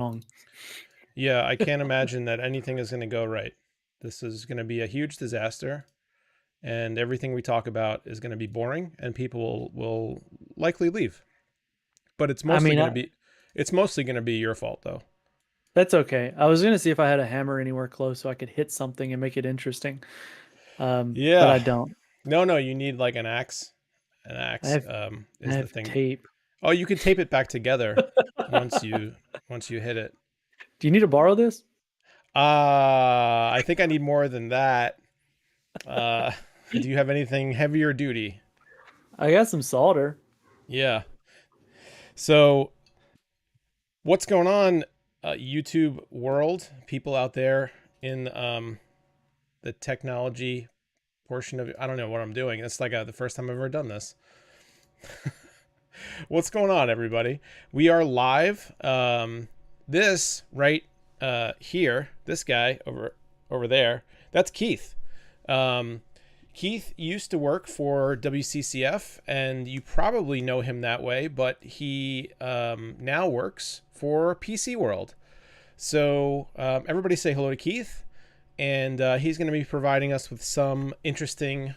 wrong. Yeah, I can't imagine that anything is going to go right. This is going to be a huge disaster, and everything we talk about is going to be boring, and people will likely leave. But it's I mostly mean, going to be your fault, though. that's okay. I was gonna see if I had a hammer anywhere close so I could hit something and make it interesting, but Yeah. I don't. No, you need like an axe. An I axe have I is the have thing. tape. Oh, you can tape it back together once you hit it. Do you need to borrow this? I think I need more than that. Uh, do you have anything heavier duty? I got some solder. Yeah. So, what's going on, YouTube world? People out there in the technology portion of it. I don't know what I'm doing. It's like the first time I've ever done this. What's going on, everybody? We are live. This right here, this guy over there, that's Keith. Um, Keith used to work for WCCF, and you probably know him that way, but he now works for PC World. So everybody say hello to Keith, and he's going to be providing us with some interesting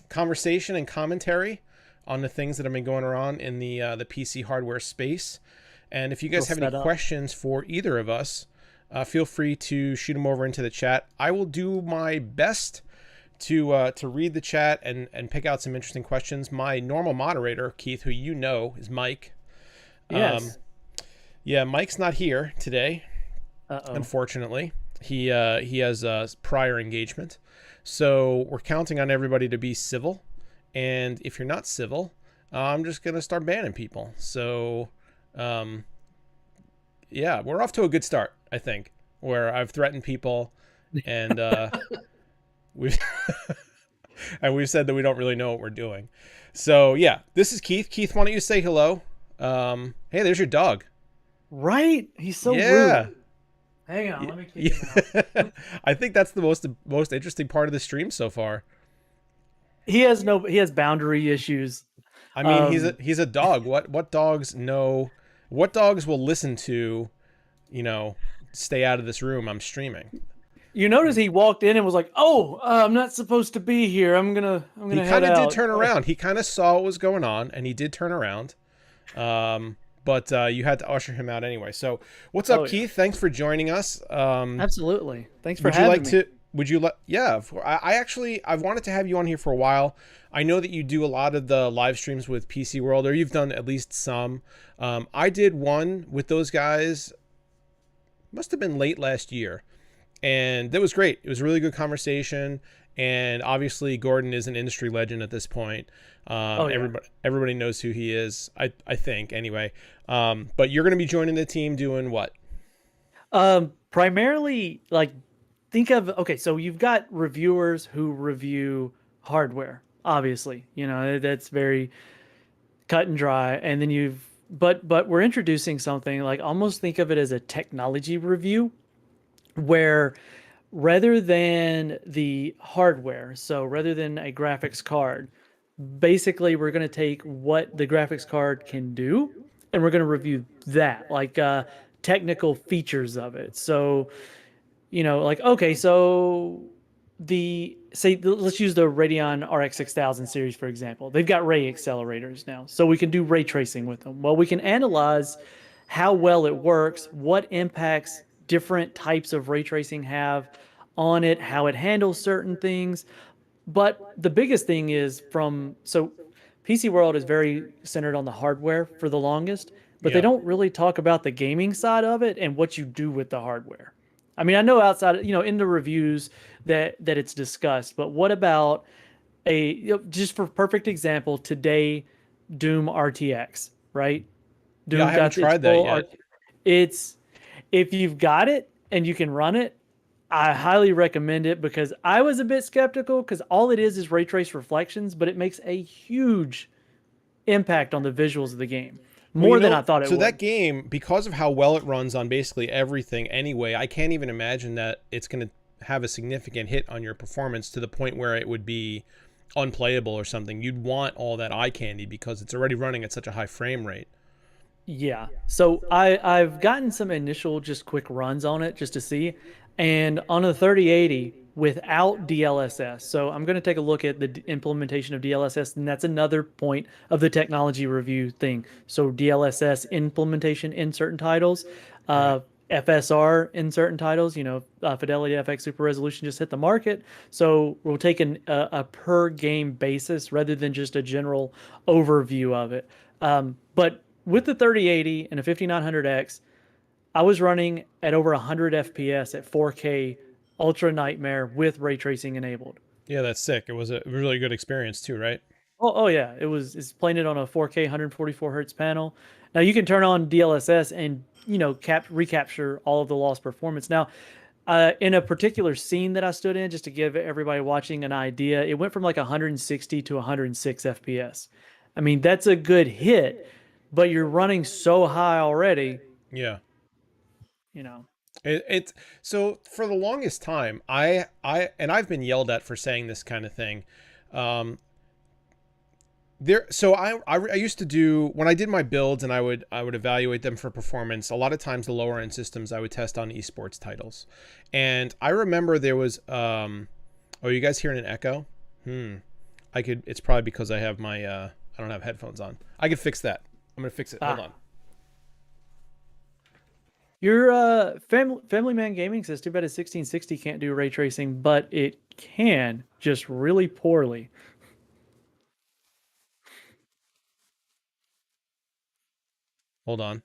conversation and commentary on the things that have been going on in the PC hardware space. And if you guys have any questions for either of us, feel free to shoot them over into the chat. I will do my best to read the chat and pick out some interesting questions. My normal moderator, Keith, who you know is Mike. Yes. Yeah, Mike's not here today, unfortunately. He has a prior engagement. So we're counting on everybody to be civil. And if you're not civil, I'm just going to start banning people. So, yeah, we're off to a good start, I think, where I've threatened people and we've and we've said that we don't really know what we're doing. So, yeah, this is Keith. Keith, why don't you say hello? Hey, there's your dog. Right? He's so rude. Hang on, let me kick him out. I think that's the most interesting part of the stream so far. He has boundary issues. I mean, he's a dog. What dogs know? What dogs will listen to, stay out of this room? I'm streaming. You notice he walked in and was like, "Oh, I'm not supposed to be here. I'm gonna He head kind of out." did turn around. He kind of saw what was going on, and he did turn around. But you had to usher him out anyway. So, what's up, Keith? Yeah. Thanks for joining us. Absolutely. Thanks for having me. Would you like? Yeah, I've wanted to have you on here for a while. I know that you do a lot of the live streams with PC World, or you've done at least some. I did one with those guys. Must have been late last year, and that was great. It was a really good conversation, and obviously Gordon is an industry legend at this point. Everybody knows who he is. I think anyway. But you're going to be joining the team doing what? Primarily, so you've got reviewers who review hardware, obviously, that's very cut and dry. And then but we're introducing something like, almost think of it as a technology review, where rather than the hardware, so rather than a graphics card, basically we're going to take what the graphics card can do and we're going to review that, like technical features of it. So so let's use the Radeon RX 6000 series, for example. They've got ray accelerators now, so we can do ray tracing with them. Well, we can analyze how well it works, what impacts different types of ray tracing have on it, how it handles certain things. But the biggest thing is PC World is very centered on the hardware for the longest, but they don't really talk about the gaming side of it and what you do with the hardware. I mean, I know outside, in the reviews that it's discussed, but what about just for perfect example, today, Doom RTX, right? Doom I haven't tried that yet. It's, if you've got it and you can run it, I highly recommend it, because I was a bit skeptical, because all it is ray trace reflections, but it makes a huge impact on the visuals of the game. More than I thought it would. So that game, because of how well it runs on basically everything anyway, I can't even imagine that it's going to have a significant hit on your performance to the point where it would be unplayable or something. You'd want all that eye candy because it's already running at such a high frame rate. Yeah. So I've gotten some initial just quick runs on it just to see. And on the 3080 without DLSS. So I'm going to take a look at the implementation of DLSS, and that's another point of the technology review thing. So DLSS implementation in certain titles, Right. uh, FSR in certain titles, Fidelity FX Super Resolution just hit the market. So we'll take a per game basis rather than just a general overview of it. But with the 3080 and a 5900X, I was running at over 100 FPS at 4K Ultra Nightmare with ray tracing enabled. Yeah, that's sick. It was a really good experience too, right? Oh yeah, it's playing it on a 4K 144 hertz panel. Now you can turn on DLSS and recapture all of the lost performance. Now, in a particular scene that I stood in, just to give everybody watching an idea, it went from like 160 to 106 FPS. I mean, that's a good hit, but you're running so high already, Yeah. you know. It's so for the longest time, and I've been yelled at for saying this kind of thing. Um, I used to do when I did my builds and I would evaluate them for performance. A lot of times the lower end systems I would test on esports titles, and I remember there was oh, you guys hearing an echo? I could. It's probably because I have my I don't have headphones on. I could fix that. I'm gonna fix it. Hold Ah, on. your Family Man Gaming says too bad a 1660 can't do ray tracing, but it can, just really poorly. Hold on.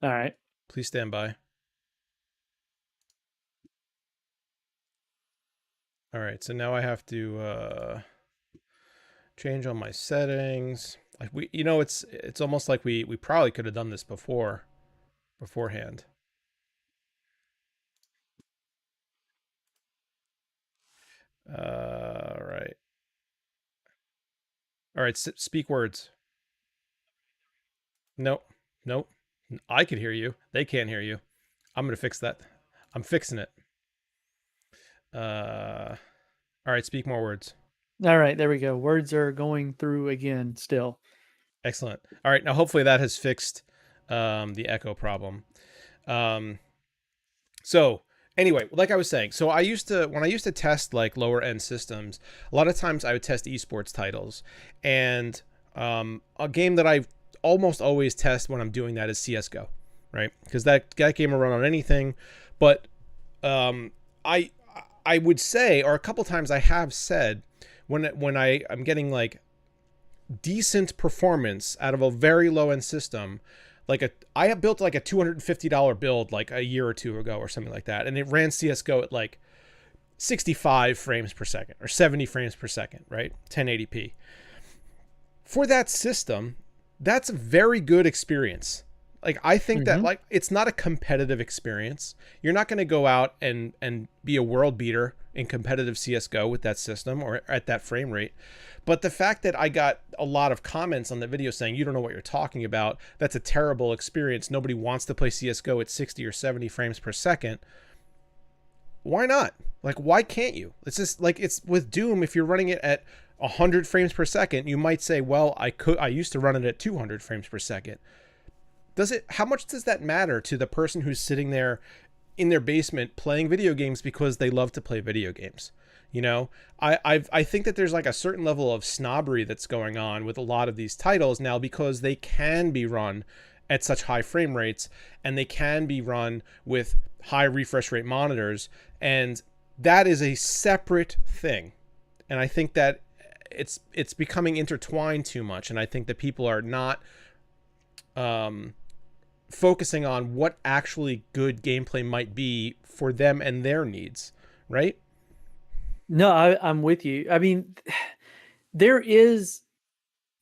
All right. Please stand by. All right. So now I have to change all my settings. Like it's almost like we probably could have done this beforehand. All right. All right. Speak words. Nope. Nope. I could hear you. They can't hear you. I'm gonna fix that. I'm fixing it. All right. Speak more words. All right, there we go. Words are going through again still. Excellent. All right. Now hopefully that has fixed the echo problem. Um, So anyway, like I was saying, so I used to when I used to test like lower end systems, a lot of times I would test esports titles, and a game that I almost always test when I'm doing that is CS:GO, right? Because that game will run on anything, but um, I I would say, or a couple times I have said, I'm getting like decent performance out of a very low end system, I have built like a $250 build like a year or two ago or something like that, and it ran CS:GO at like 65 frames per second or 70 frames per second, right? 1080p. For that system, that's a very good experience. Like I think that Hmm. like it's not a competitive experience. You're not going to go out and be a world beater in competitive CS:GO with that system or at that frame rate. But the fact that I got a lot of comments on the video saying you don't know what you're talking about, that's a terrible experience. Nobody wants to play CS:GO at 60 or 70 frames per second. Why not? Like why can't you? It's just like it's with Doom if you're running it at 100 frames per second, you might say, "Well, I used to run it at 200 frames per second." Does it how much does that matter to the person who's sitting there in their basement playing video games because they love to play video games? I think that there's like a certain level of snobbery that's going on with a lot of these titles now because they can be run at such high frame rates and they can be run with high refresh rate monitors, and that is a separate thing. And I think that it's becoming intertwined too much, and I think that people are not um focusing on what actually good gameplay might be for them and their needs, right? No, I'm with you. I mean, there is,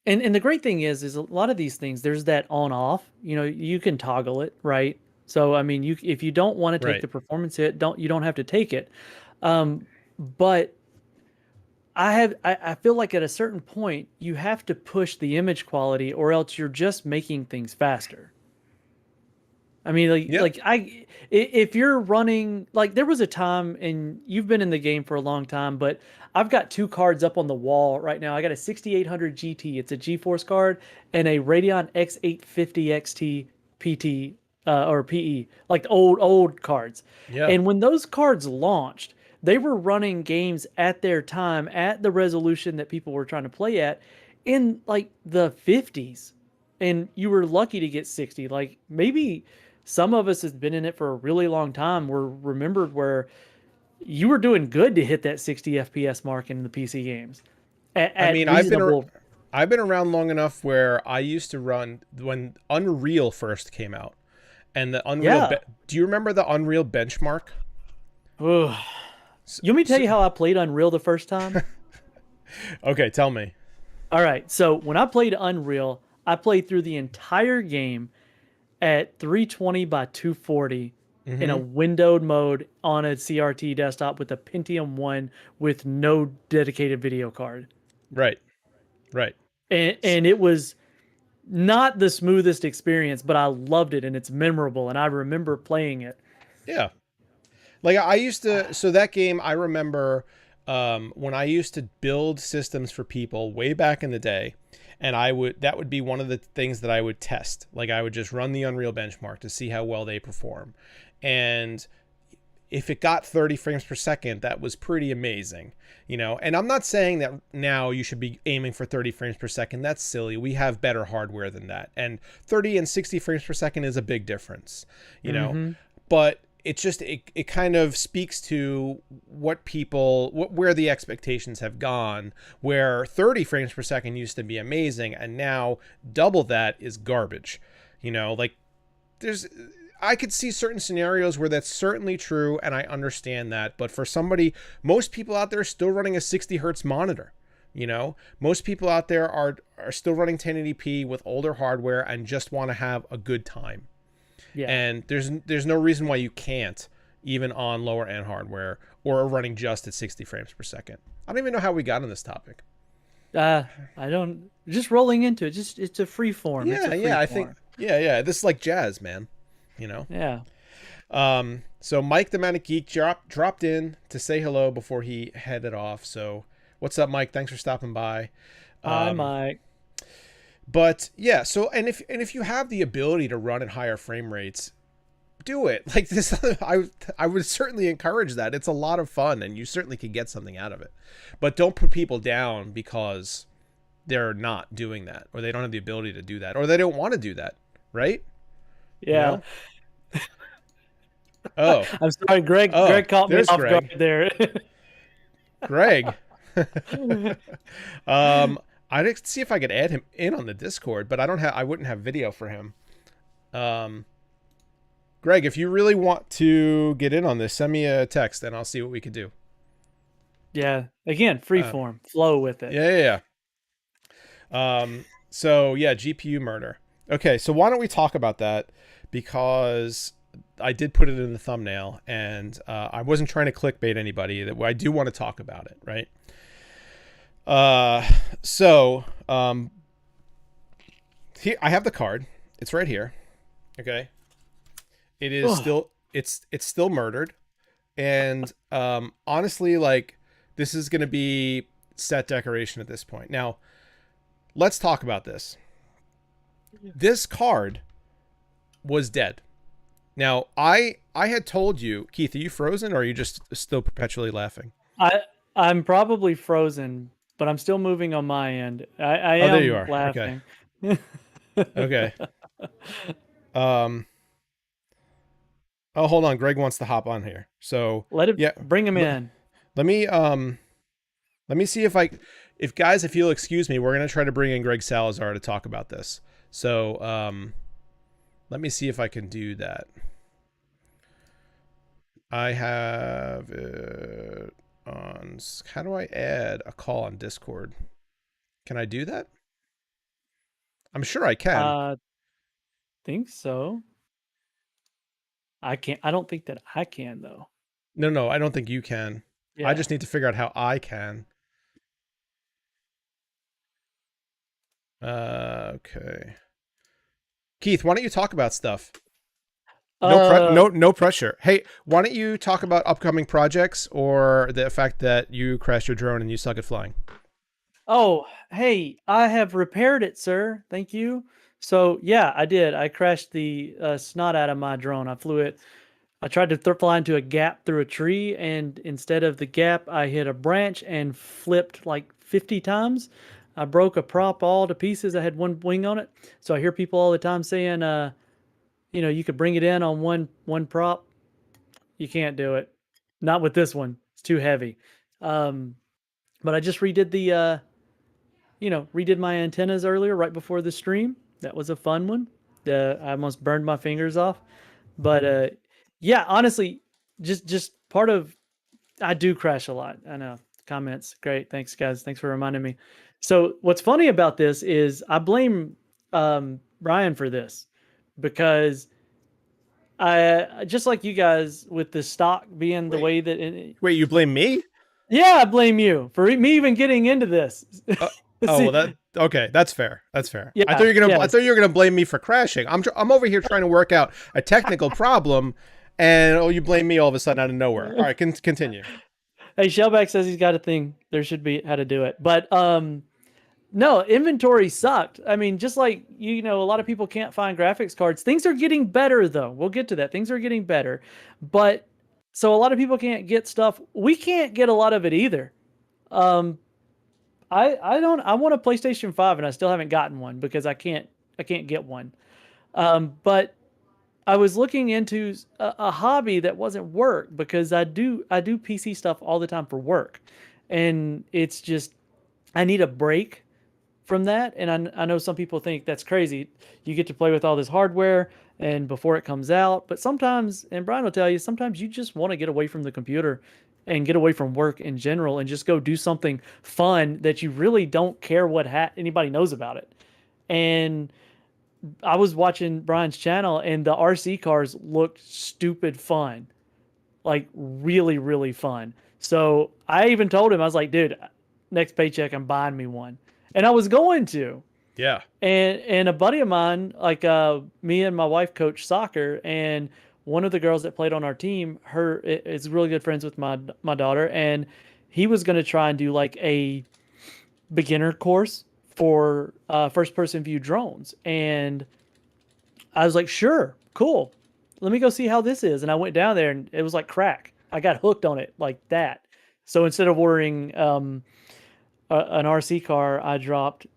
and the great thing is a lot of these things, there's that on off, you can toggle it, right? So, I mean, if you don't want to take Right. the performance hit, you don't have to take it. Um, but I feel like at a certain point, you have to push the image quality or else you're just making things faster. I mean, Yep. if you're running, like, there was a time, and you've been in the game for a long time, but I've got two cards up on the wall right now. I got a 6800 GT, it's a GeForce card, and a Radeon X850 XT PT or PE, like the old cards. Yeah. And when those cards launched, they were running games at their time at the resolution that people were trying to play at in like the 50s, and you were lucky to get 60. Like, maybe some of us have been in it for a really long time. We're remembered where you were doing good to hit that 60 FPS mark in the PC games I at mean, reasonable. I've been around long enough where I used to run when Unreal first came out, and the Yeah. Do you remember the Unreal benchmark? Ugh. So, You want me to tell so, you how I played Unreal the first time? okay, tell me. All right. So when I played Unreal, I played through the entire game at 320 by 240 in a Mm-hmm. windowed mode on a CRT desktop with a Pentium 1 with no dedicated video card. Right. Right. And it was not the smoothest experience, but I loved it and it's memorable and I remember playing it. Yeah. Like I used to, so that game I remember when I used to build systems for people way back in the day, and that would be one of the things that I would test. Like I would just run the Unreal benchmark to see how well they perform, and if it got 30 frames per second, that was pretty amazing, you know. And I'm not saying that now you should be aiming for 30 frames per second. That's silly. We have better hardware than that, and 30 and 60 frames per second is a big difference, you know. Mm-hmm. But it's just it kind of speaks to where the expectations have gone, where 30 frames per second used to be amazing and now double that is garbage, you know. Like there's I could see certain scenarios where that's certainly true, and I understand that. But for somebody, most people out there are still running a 60 hertz monitor. You know, most people out there are still running 1080p with older hardware and just want to have a good time. Yeah. And there's no reason why you can't, even on lower end hardware or running just at 60 frames per second. I don't even know how we got on this topic. Uh, I don't, just rolling into it. Just, it's a free form. It's a Yeah, free yeah, I think form. yeah. This is like jazz, man. You know. Yeah. So Mike the Manic Geek dropped in to say hello before he headed off. So what's up, Mike? Thanks for stopping by. Hi, Um, Mike. but yeah, so and if you have the ability to run at higher frame rates, do it. Like this, I would certainly encourage that. It's a lot of fun, and you certainly could get something out of it. But don't put people down because they're not doing that, or they don't have the ability to do that, or they don't want to do that, right? You Yeah. know? Oh, I'm sorry, Greg. oh, Greg caught me there's off guard Greg. there. Greg. I'd see if I could add him in on the Discord, but I wouldn't have video for him. Um, Greg, if you really want to get in on this, send me a text and I'll see what we could do. Yeah. Again, free Uh, form. Flow with it. yeah. So yeah, GPU murder. Okay, so why don't we talk about that? Because I did put it in the thumbnail, and I wasn't trying to clickbait anybody. That I do want to talk about it, right? Uh, so here I have the card. It's right here. Okay, it is Oh, still it's still murdered, and honestly, like this is gonna be set decoration at this point. Now, let's talk about this. This card was dead. Now, I had told you, Keith, are you frozen or are you just still perpetually laughing? I I'm probably frozen, but I'm still moving on my end. I Oh, there you am are. Okay. laughing. Okay. Um oh, hold on. Greg wants to hop on here. So, Let it yeah, bring him l- in. let me let me see if guys, if you'll excuse me, we're going to try to bring in Greg Salazar to talk about this. So, let me see if I can do that. I have it on. How do I add a call on Discord? Can I do that? I'm sure I can. Uh, think so. I can't. I don't think that I can though. No, no, I don't think you can. I Yeah. just need to figure out how I can. Okay. Keith, why don't you talk about stuff? Uh, no pressure. Hey, why don't you talk about upcoming projects or the fact that you crashed your drone and you suck at flying? oh, hey, I have repaired it, sir. Thank you. So yeah, I did. I crashed the snot out of my drone. I flew it. I tried to fly into a gap through a tree, and instead of the gap, I hit a branch and flipped like 50 times. I broke a prop all to pieces. I had one wing on it, so I hear people all the time saying, you could bring it in on one prop. You can't do it. Not with this one. It's too heavy. Um, but I just redid my antennas earlier right before the stream. That was a fun one. I almost burned my fingers off. But yeah, honestly, just part of I do crash a lot. I know. Comments. Great. Thanks, guys. Thanks for reminding me. So what's funny about this is I blame Ryan for this because I just like you guys with the stock being the Wait, way that it, wait, you blame me? yeah, I blame you for me even getting into this. Uh, oh well, See, that okay. That's fair. That's fair. yeah, I yes. thought you were gonna blame me for crashing. I'm over here trying to work out a technical problem, and oh, you blame me all of a sudden out of nowhere. All right, continue. Hey, Shellback says he's got a thing. There should be how to do it. But no, inventory sucked. I mean, just like a lot of people can't find graphics cards. Things are getting better though. We'll get to that. Things are getting better. But so a lot of people can't get stuff. We can't get a lot of it either. Um I don't I want a PlayStation 5 and I still haven't gotten one because I can't get one. But I was looking into a hobby that wasn't work because I do PC stuff all the time for work, and it's just I need a break from that. And I know some people think that's crazy. You get to play with all this hardware and before it comes out, but sometimes, and Brian will tell you, sometimes you just want to get away from the computer and get away from work in general and just go do something fun that you really don't care what anybody knows about it. And I was watching Brian's channel and the RC cars looked stupid fun, like really, really fun. So I even told him, I was like, dude, next paycheck, I'm buying me one. And I was going to. Yeah. And a buddy of mine, like me and my wife coach soccer, and one of the girls that played on our team, her is really good friends with my daughter, and he was going to try and do like a beginner course for first person view drones. And I was like, sure, cool. Let me go see how this is. And I went down there and it was like crack. I got hooked on it like that. So instead of ordering an RC car, I dropped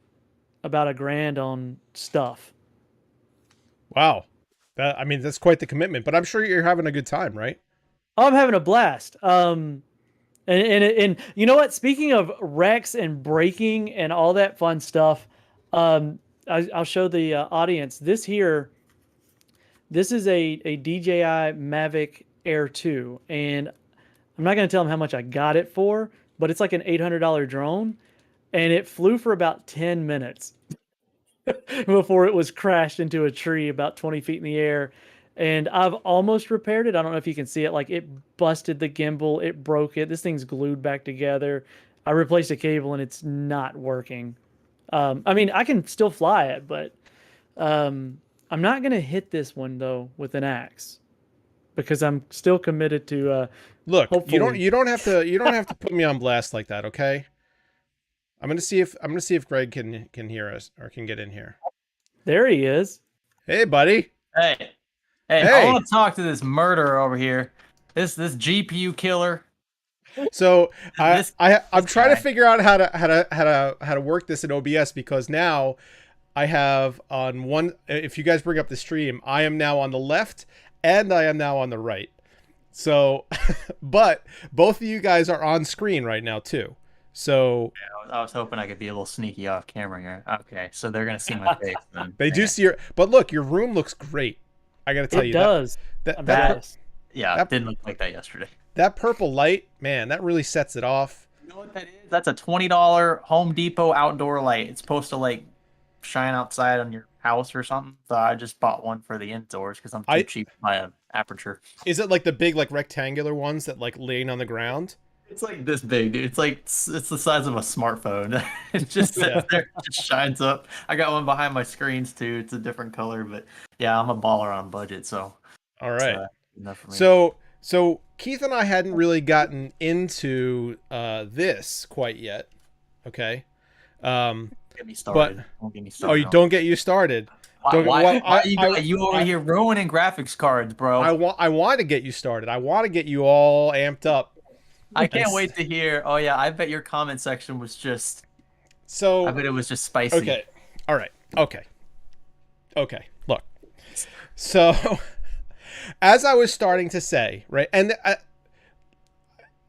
about $1,000 on stuff. Wow. I mean, that's quite the commitment. But I'm sure you're having a good time, right? Oh, I'm having a blast. And you know what? Speaking of wrecks and braking and all that fun stuff, I'll show the audience this here. This is a DJI Mavic Air 2, and I'm not going to tell them how much I got it for, but it's like an $800 drone, and it flew for about 10 minutes before it was crashed into a tree about 20 feet in the air. And I've almost repaired it. I don't know if you can see it. Like it busted the gimbal, it broke it. This thing's glued back together. I replaced a cable and it's not working. I mean, I can still fly it, but I'm not gonna hit this one though with an axe because I'm still committed to Look, hopefully. you don't have to put me on blast like that, okay? I'm gonna see if Greg can hear us or can get in here. There he is. Hey, buddy. Hey, hey, I Hey. want to talk to this murderer over here. This GPU killer. So This I'm this trying to guy. figure out how to work this in OBS because now I have on one. If you guys bring up the stream, I am now on the left and I am now on the right. So, but both of you guys are on screen right now too. So I was hoping I could be a little sneaky off camera here. Okay, so they're gonna see my face then. they do Okay. see your. But look, your room looks great. I got to tell It you does. that I'm that biased. Yeah, that it didn't look like that yesterday. that purple light, man, that really sets it off. You know what that is? That's a $20 Home Depot outdoor light. It's supposed to like shine outside on your house or something. So I just bought one for the indoors because I'm too I cheap to buy an aperture. Is it like the big like rectangular ones that like laying on the ground? It's like this big, dude. It's like it's the size of a smartphone. It just Yeah. sits there, it just shines up. I got one behind my screens too. It's a different color, but yeah, I'm a baller on budget, so All right. Enough for me. So Keith and I hadn't really gotten into this quite yet. Okay. Get me But started. Don't get me oh, you started. don't get you started. Why? Don't. Why? Well, Why you over I, here ruining graphics cards, bro? I want to get you started. I want to get you all amped up. I can't Nice. wait to hear. Oh yeah, I bet your comment section was just. I So bet it was just spicy. okay. All right. Okay. Okay. Look. So as I was starting to say, right, and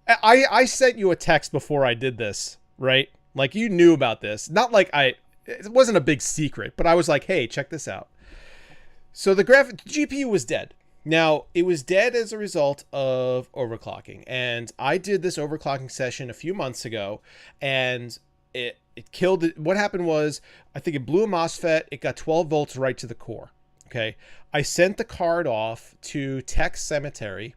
I sent you a text before I did this, right? Like you knew about this. Not like it wasn't a big secret, but I was like, hey, check this out. So the GPU was dead. Now, it was dead as a result of overclocking. And I did this overclocking session a few months ago, and it killed it. What happened was, I think it blew a MOSFET. It got 12 volts right to the core. Okay. I sent the card off to Tech Cemetery,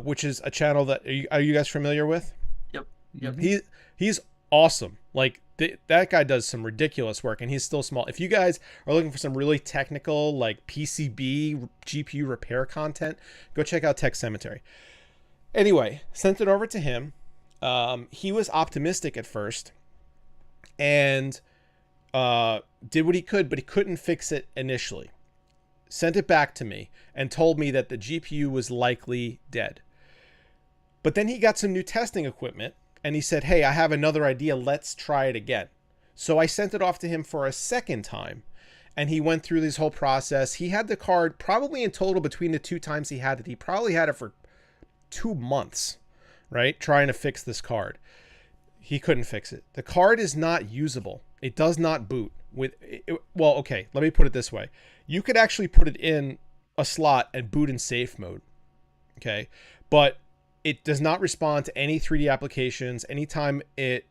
which is a channel that are you guys familiar with? Yep. Yep. He's awesome. Like that guy does some ridiculous work, and he's still small. If you guys are looking for some really technical, like PCB GPU repair content, go check out Tech Cemetery. Anyway, sent it over to him. He was optimistic at first, and did what he could, but he couldn't fix it initially. Sent it back to me and told me that the GPU was likely dead. But then he got some new testing equipment, and he said, hey, I have another idea. Let's try it again. So I sent it off to him for a second time, and he went through this whole process. He had the card probably in total between the 2 times he had it. He probably had it for 2 months, right? Trying to fix this card. He couldn't fix it. The card is not usable. It does not boot with well, okay, let me put it this way. You could actually put it in a slot and boot in safe mode. Okay? But it does not respond to any 3D applications. Anytime it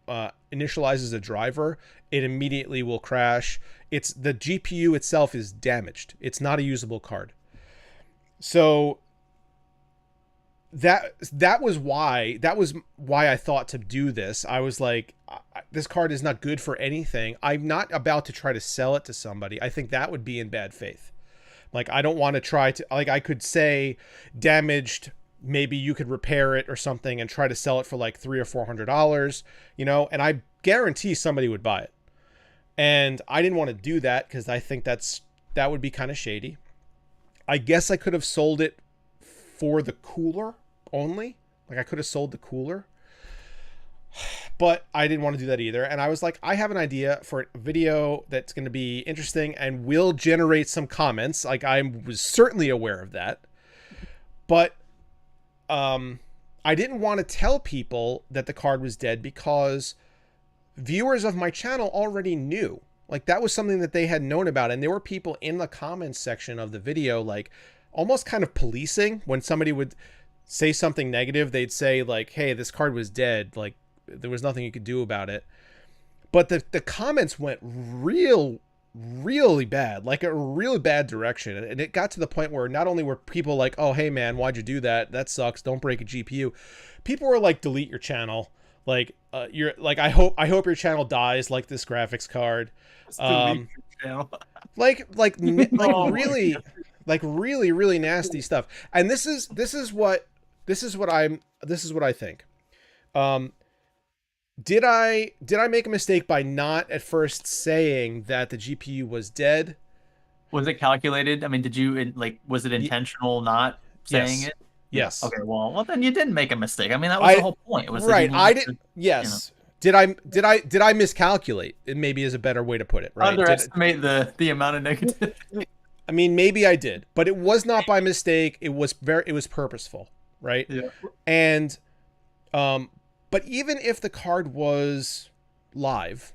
initializes a driver, it immediately will crash. It's the GPU itself is damaged. It's not a usable card. So that was why I thought to do this. I was like, this card is not good for anything. I'm not about to try to sell it to somebody. I think that would be in bad faith. Like I don't want to try to, like I could say damaged, maybe you could repair it or something and try to sell it for like $300 or $400, you know, and I guarantee somebody would buy it. And I didn't want to do that because I think that would be kind of shady. I guess I could have sold it for the cooler only. Like I could have sold the cooler, but I didn't want to do that either. And I was like, I have an idea for a video that's going to be interesting and will generate some comments. Like I was certainly aware of that, but I didn't want to tell people that the card was dead because viewers of my channel already knew. Like that was something that they had known about. And there were people in the comments section of the video, like almost kind of policing when somebody would say something negative. They'd say like, hey, this card was dead. Like there was nothing you could do about it. But the comments went really bad, like a really bad direction. And it got to the point where not only were people like, oh, hey man, why'd you do that? That sucks. Don't break a GPU. People were like, delete your channel. Like, you're like, I hope your channel dies like this graphics card. Like really, like really nasty stuff. And this is what I think. Did I make a mistake by not at first saying that the GPU was dead? Was it calculated? I mean, did you like? Was it intentional not saying it? Yes. Okay. Well, then you didn't make a mistake. I mean, that was the whole point. It was right. That I didn't. Yes. You know. Did I miscalculate? It maybe is a better way to put it. Right. Underestimate the amount of negative. I mean, maybe I did, but it was not by mistake. It was purposeful. Right. Yeah. And, but even if the card was live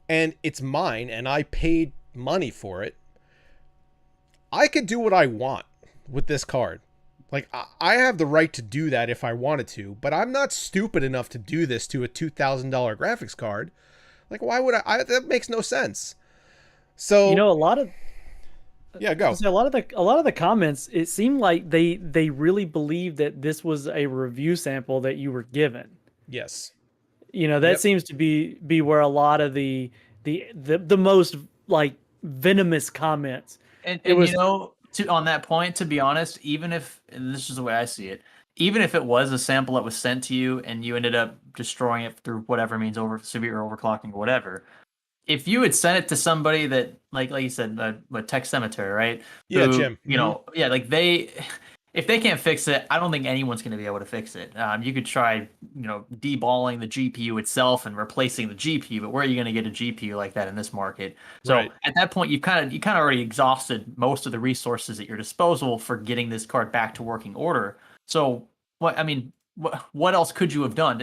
and it's mine and I paid money for it, I could do what I want with this card. Like I have the right to do that if I wanted to, but I'm not stupid enough to do this to a $2,000 graphics card. Like, why would I? That makes no sense. So, you know, a lot of go. a lot of the comments, it seemed like they really believed that this was a review sample that you were given. Yes. You know, that seems to be where a lot of the most like venomous comments. And it was, you know, on that point, to be honest, even if, and this is the way I see it, even if it was a sample that was sent to you and you ended up destroying it through whatever means, over severe overclocking or whatever, if you had sent it to somebody that, like you said, a tech cemetery, right? Yeah, Who, Jim. yeah, like if they can't fix it, I don't think anyone's going to be able to fix it. You could try, deballing the GPU itself and replacing the GPU, but where are you going to get a GPU like that in this market? So Right. at that point, you kind of already exhausted most of the resources at your disposal for getting this card back to working order. So what else could you have done?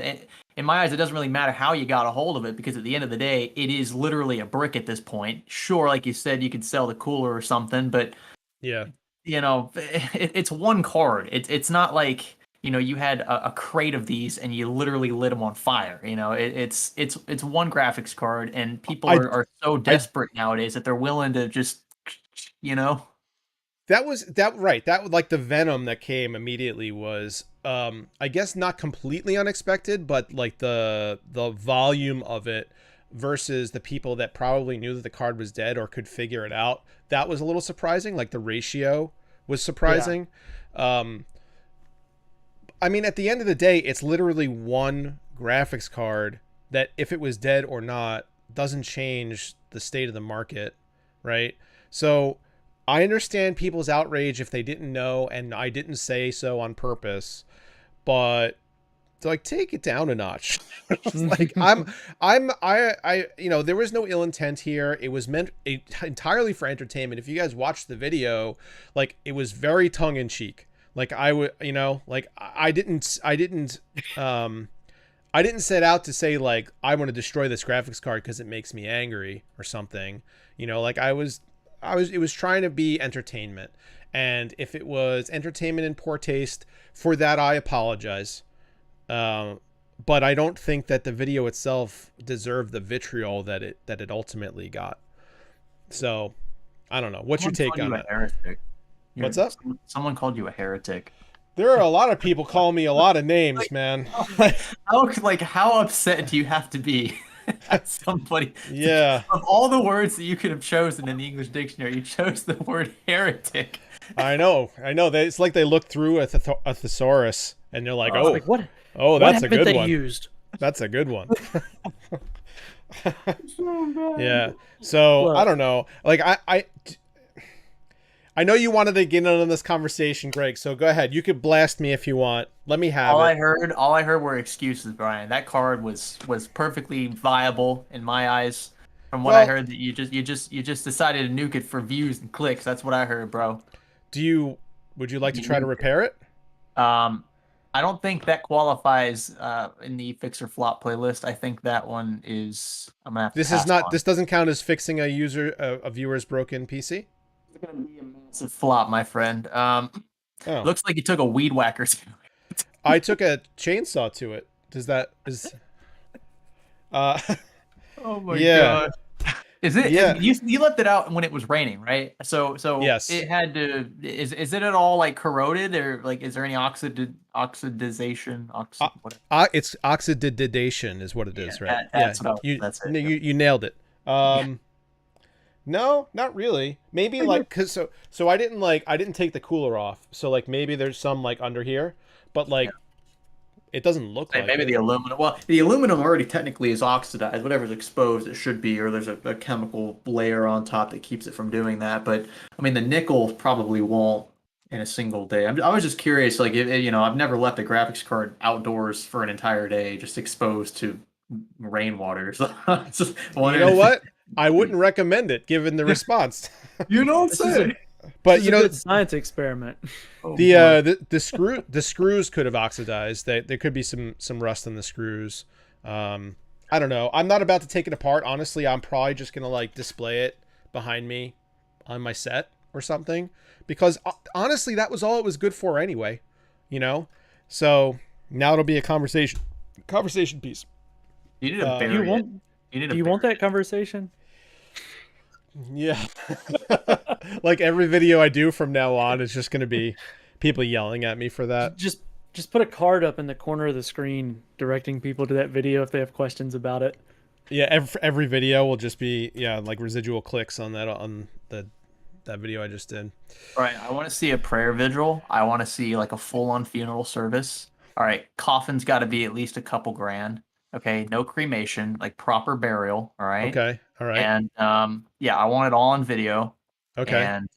In my eyes, it doesn't really matter how you got a hold of it, because at the end of the day, it is literally a brick at this point. Sure, like you said, you could sell the cooler or something, but Yeah. it's one card. It's not like, you had a crate of these and you literally lit them on fire. It's one graphics card, and people I are so I desperate nowadays that they're willing to just, you know. That was that right. That was like the venom that came immediately was I guess not completely unexpected, but like the volume of it versus the people that probably knew that the card was dead or could figure it out. That was a little surprising. Like the ratio was Yeah. surprising. I mean, at the end of the day, it's literally one graphics card that, if it was dead or not, doesn't change the state of the market, right? So I understand people's outrage if they didn't know, and I didn't say so on purpose, but like take it down a notch. Like there was no ill intent here. It was meant entirely for entertainment. If you guys watched the video, like it was very tongue in cheek. Like I would, like I didn't set out to say like I want to destroy this graphics card because it makes me angry or something. Like it was trying to be entertainment. And if it was entertainment in poor taste, for that I apologize. But I don't think that the video itself deserved the vitriol that it ultimately got. So I don't know. What's your Someone take called on you a that? heretic. What's up? Someone called you a heretic. There are a lot of people calling me a lot of names, man. How upset do you have to be at somebody? Yeah, Of all the words that you could have chosen in the English dictionary, you chose the word heretic. I know. It's like they look through a thesaurus and they're like, It's like, what that's a haven't good they one. used? That's a good one. Yeah. So I Look, don't know. Like I know you wanted to get in on this conversation, Greg. So go ahead. You could blast me if you want. Let me have it. All I heard were excuses, Brian. That card was perfectly viable in my eyes. From what I Well, heard, that you just decided to nuke it for views and clicks. That's what I heard, bro. would you like to You try to nuked it. repair it? Um, I don't think that qualifies in the fix or flop playlist. I think that one is, I'm gonna have to pass on. This doesn't count as fixing a viewer's broken PC? It's gonna be a massive flop, my friend. Oh. Looks like you took a weed whacker. I took a chainsaw to it. Does that is uh Oh my yeah. god. Is it? Yeah. You left it out when it was raining, right? So Yes. it had to. Is it at all like corroded, or like is there any oxidization? Uh, Whatever. it's oxidation is what it Yeah, is, right? that's what I was. You That's it. no, you nailed it. No, not really. Maybe like cuz so I didn't take the cooler off. So like maybe there's some like under here, but like it doesn't look Say like maybe it. the aluminum. Well, the aluminum already technically is oxidized. Whatever's exposed, it should be, or there's a chemical layer on top that keeps it from doing that. But I mean, the nickel probably won't in a single day. I was just curious, like I've never left a graphics card outdoors for an entire day, just exposed to rainwater. So I was just You wondering know if what? I wouldn't recommend it given the response. you know what I'm this is a, saying. But this is a good science experiment. Oh, the boy. the screws could have oxidized. There could be some rust in the screws. I don't know. I'm not about to take it apart. Honestly, I'm probably just gonna like display it behind me on my set or something because honestly, that was all it was good for anyway. So now it'll be a conversation piece. You need to Uh, Do you bury it. want? You need Do to you want bury that conversation? Yeah. Like every video I do from now on is just gonna be people yelling at me for that. Just put a card up in the corner of the screen directing people to that video if they have questions about it. Yeah, every video will just be like residual clicks on that on the that video I just did. Right. I want to see a prayer vigil. I want to see like a full-on funeral service. All right. Coffin's got to be at least a couple grand. Okay. No cremation, like proper burial. All right. Okay. All right. And yeah, I want it all on video. Okay. And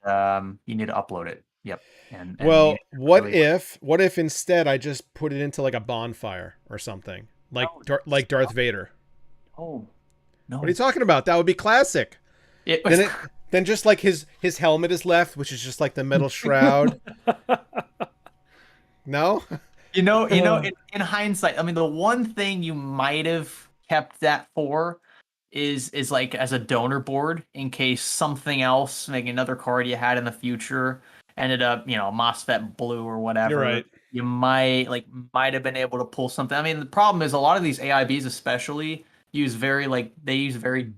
you need to upload it. Yep. And you need Well, to really what if instead I just put it into like a bonfire or something, like like Darth Vader? Oh no. What are you talking about? That would be classic. It Then just like his helmet is left, which is just like the metal shroud. No? in hindsight, I mean, the one thing you might have kept that for is like as a donor board in case something else, like another card you had in the future, ended up, MOSFET blue or whatever. You're right. You might have been able to pull something. I mean, the problem is a lot of these AIBs, especially, use very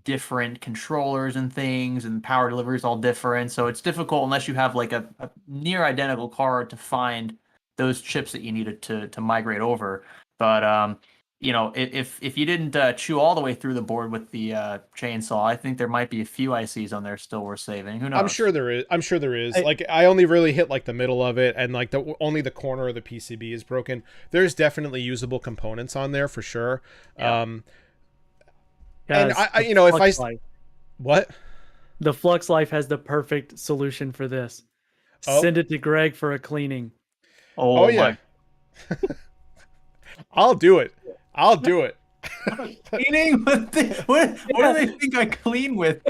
different controllers and things, and power delivery is all different. So it's difficult unless you have like a near identical card to find those chips that you needed to migrate over. But if you didn't chew all the way through the board with the chainsaw, I think there might be a few ICs on there still worth saving. Who knows? I'm sure there is. Like I only really hit like the middle of it, and like only the corner of the PCB is broken. There's definitely usable components on there for sure. Yeah. And what? The Flux Life has the perfect solution for this. Oh. Send it to Greg for a cleaning. Oh yeah. I'll do it. Cleaning? What do they think I clean with?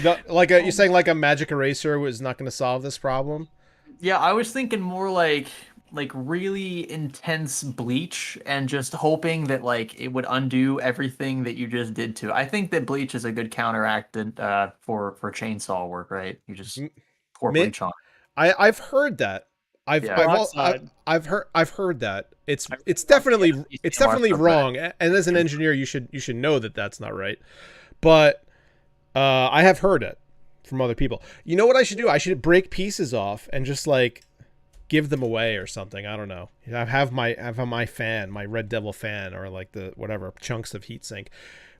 You're saying like a magic eraser was not going to solve this problem? Yeah, I was thinking more like really intense bleach and just hoping that like it would undo everything that you just did to. I think that bleach is a good counteractant for chainsaw work, right? You just pour bleach on. I've heard that. I've heard that. It's definitely wrong. And as an engineer, you should know that that's not right. But I have heard it from other people. You know what I should do? I should break pieces off and just like give them away or something. I don't know. I have my fan, my Red Devil fan, or like the whatever chunks of heatsink,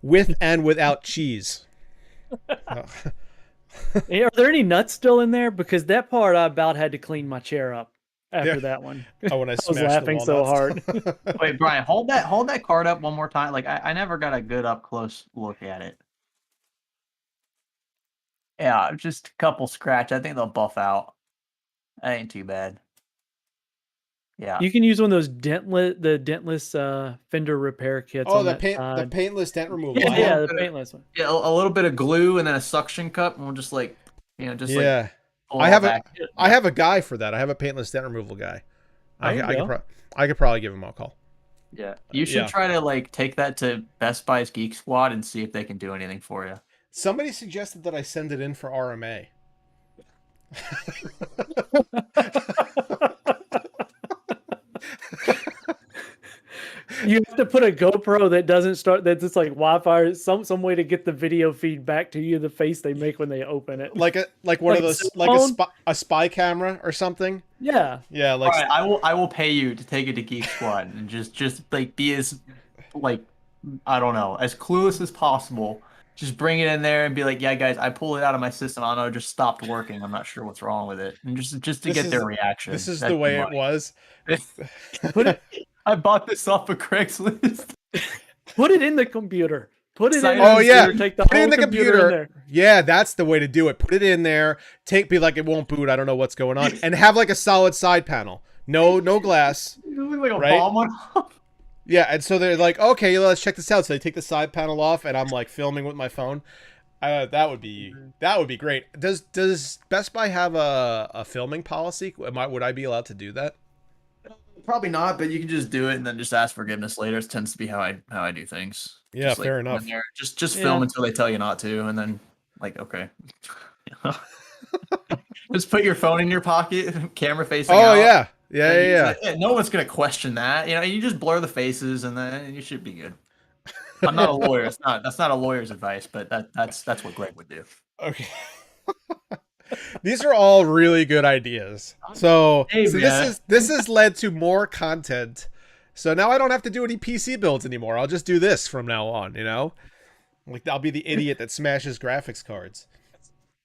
with and without cheese. Are there any nuts still in there? Because that part I about had to clean my chair up after that one. Oh, when I was laughing so hard. Wait, Brian, hold that card up one more time. Like I never got a good up close look at it. Yeah, just a couple scratch. I think they'll buff out. That ain't too bad. Yeah. You can use one of those dentless fender repair kits. Oh, the paintless dent removal. Yeah, the paintless one. Yeah, a little bit of glue and then a suction cup, and we'll just like. I have a guy for that. I have a paintless dent removal guy. I could probably give him a call. Yeah, you should try to like take that to Best Buy's Geek Squad and see if they can do anything for you. Somebody suggested that I send it in for RMA. You have to put a GoPro that doesn't start. That's just like Wi-Fi. Some way to get the video feed back to you. The face they make when they open it, like one of those, like a spy camera or something. Yeah. Like. All right, I will pay you to take it to Geek Squad and just like be as like I don't know, as clueless as possible. Just bring it in there and be like, yeah, guys, I pulled it out of my system. I don't know, it just stopped working. I'm not sure what's wrong with it. And just to get their reaction. This is the way it was. I bought this off of Craigslist. Put it in the computer. Put it in the computer. Take the whole computer in there. Yeah, that's the way to do it. Put it in there. Be like, it won't boot. I don't know what's going on. And have like a solid side panel. No glass. It looks like a bomb went off. Yeah, and so they're like, okay, let's check this out. So they take the side panel off, and I'm like filming with my phone. That would be great. Does Best Buy have a filming policy? Would I be allowed to do that? Probably not, but you can just do it and then just ask forgiveness later. It tends to be how I do things. Yeah, just, fair enough. Just film until they tell you not to, and then like okay. Just put your phone in your pocket, camera facing out. Oh yeah. Yeah. No one's gonna question that. You just blur the faces, and then you should be good. I'm not a lawyer. That's not a lawyer's advice, but that's what Greg would do. Okay. These are all really good ideas. So this has led to more content. So now I don't have to do any PC builds anymore. I'll just do this from now on. Like I'll be the idiot that smashes graphics cards.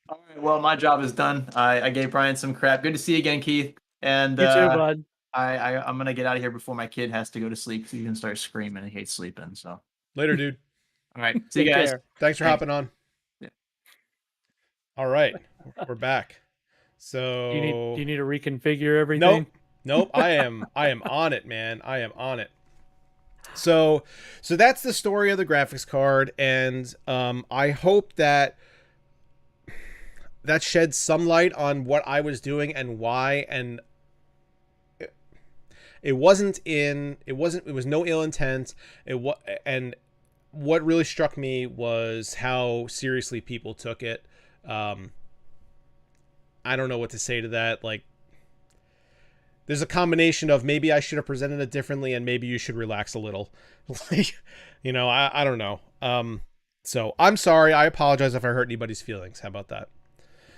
All right, well, my job is done. I gave Brian some crap. Good to see you again, Keith. And You too, bud. I'm gonna get out of here before my kid has to go to sleep because he's gonna start screaming. He hates sleeping. So, Later, dude. all right, see you Take guys. care. Thanks for Thanks. hopping on. Yeah. All right, we're back. Do So you need to reconfigure nope, everything? nope. I am on it, man. I am on it. So that's the story of the graphics card, and I hope that sheds some light on what I was doing and why. And it was no ill intent. And what really struck me was how seriously people took it. I don't know what to say to that. Like, there's a combination of maybe I should have presented it differently and maybe you should relax a little. Like, I don't know. So I'm sorry. I apologize if I hurt anybody's feelings. How about that?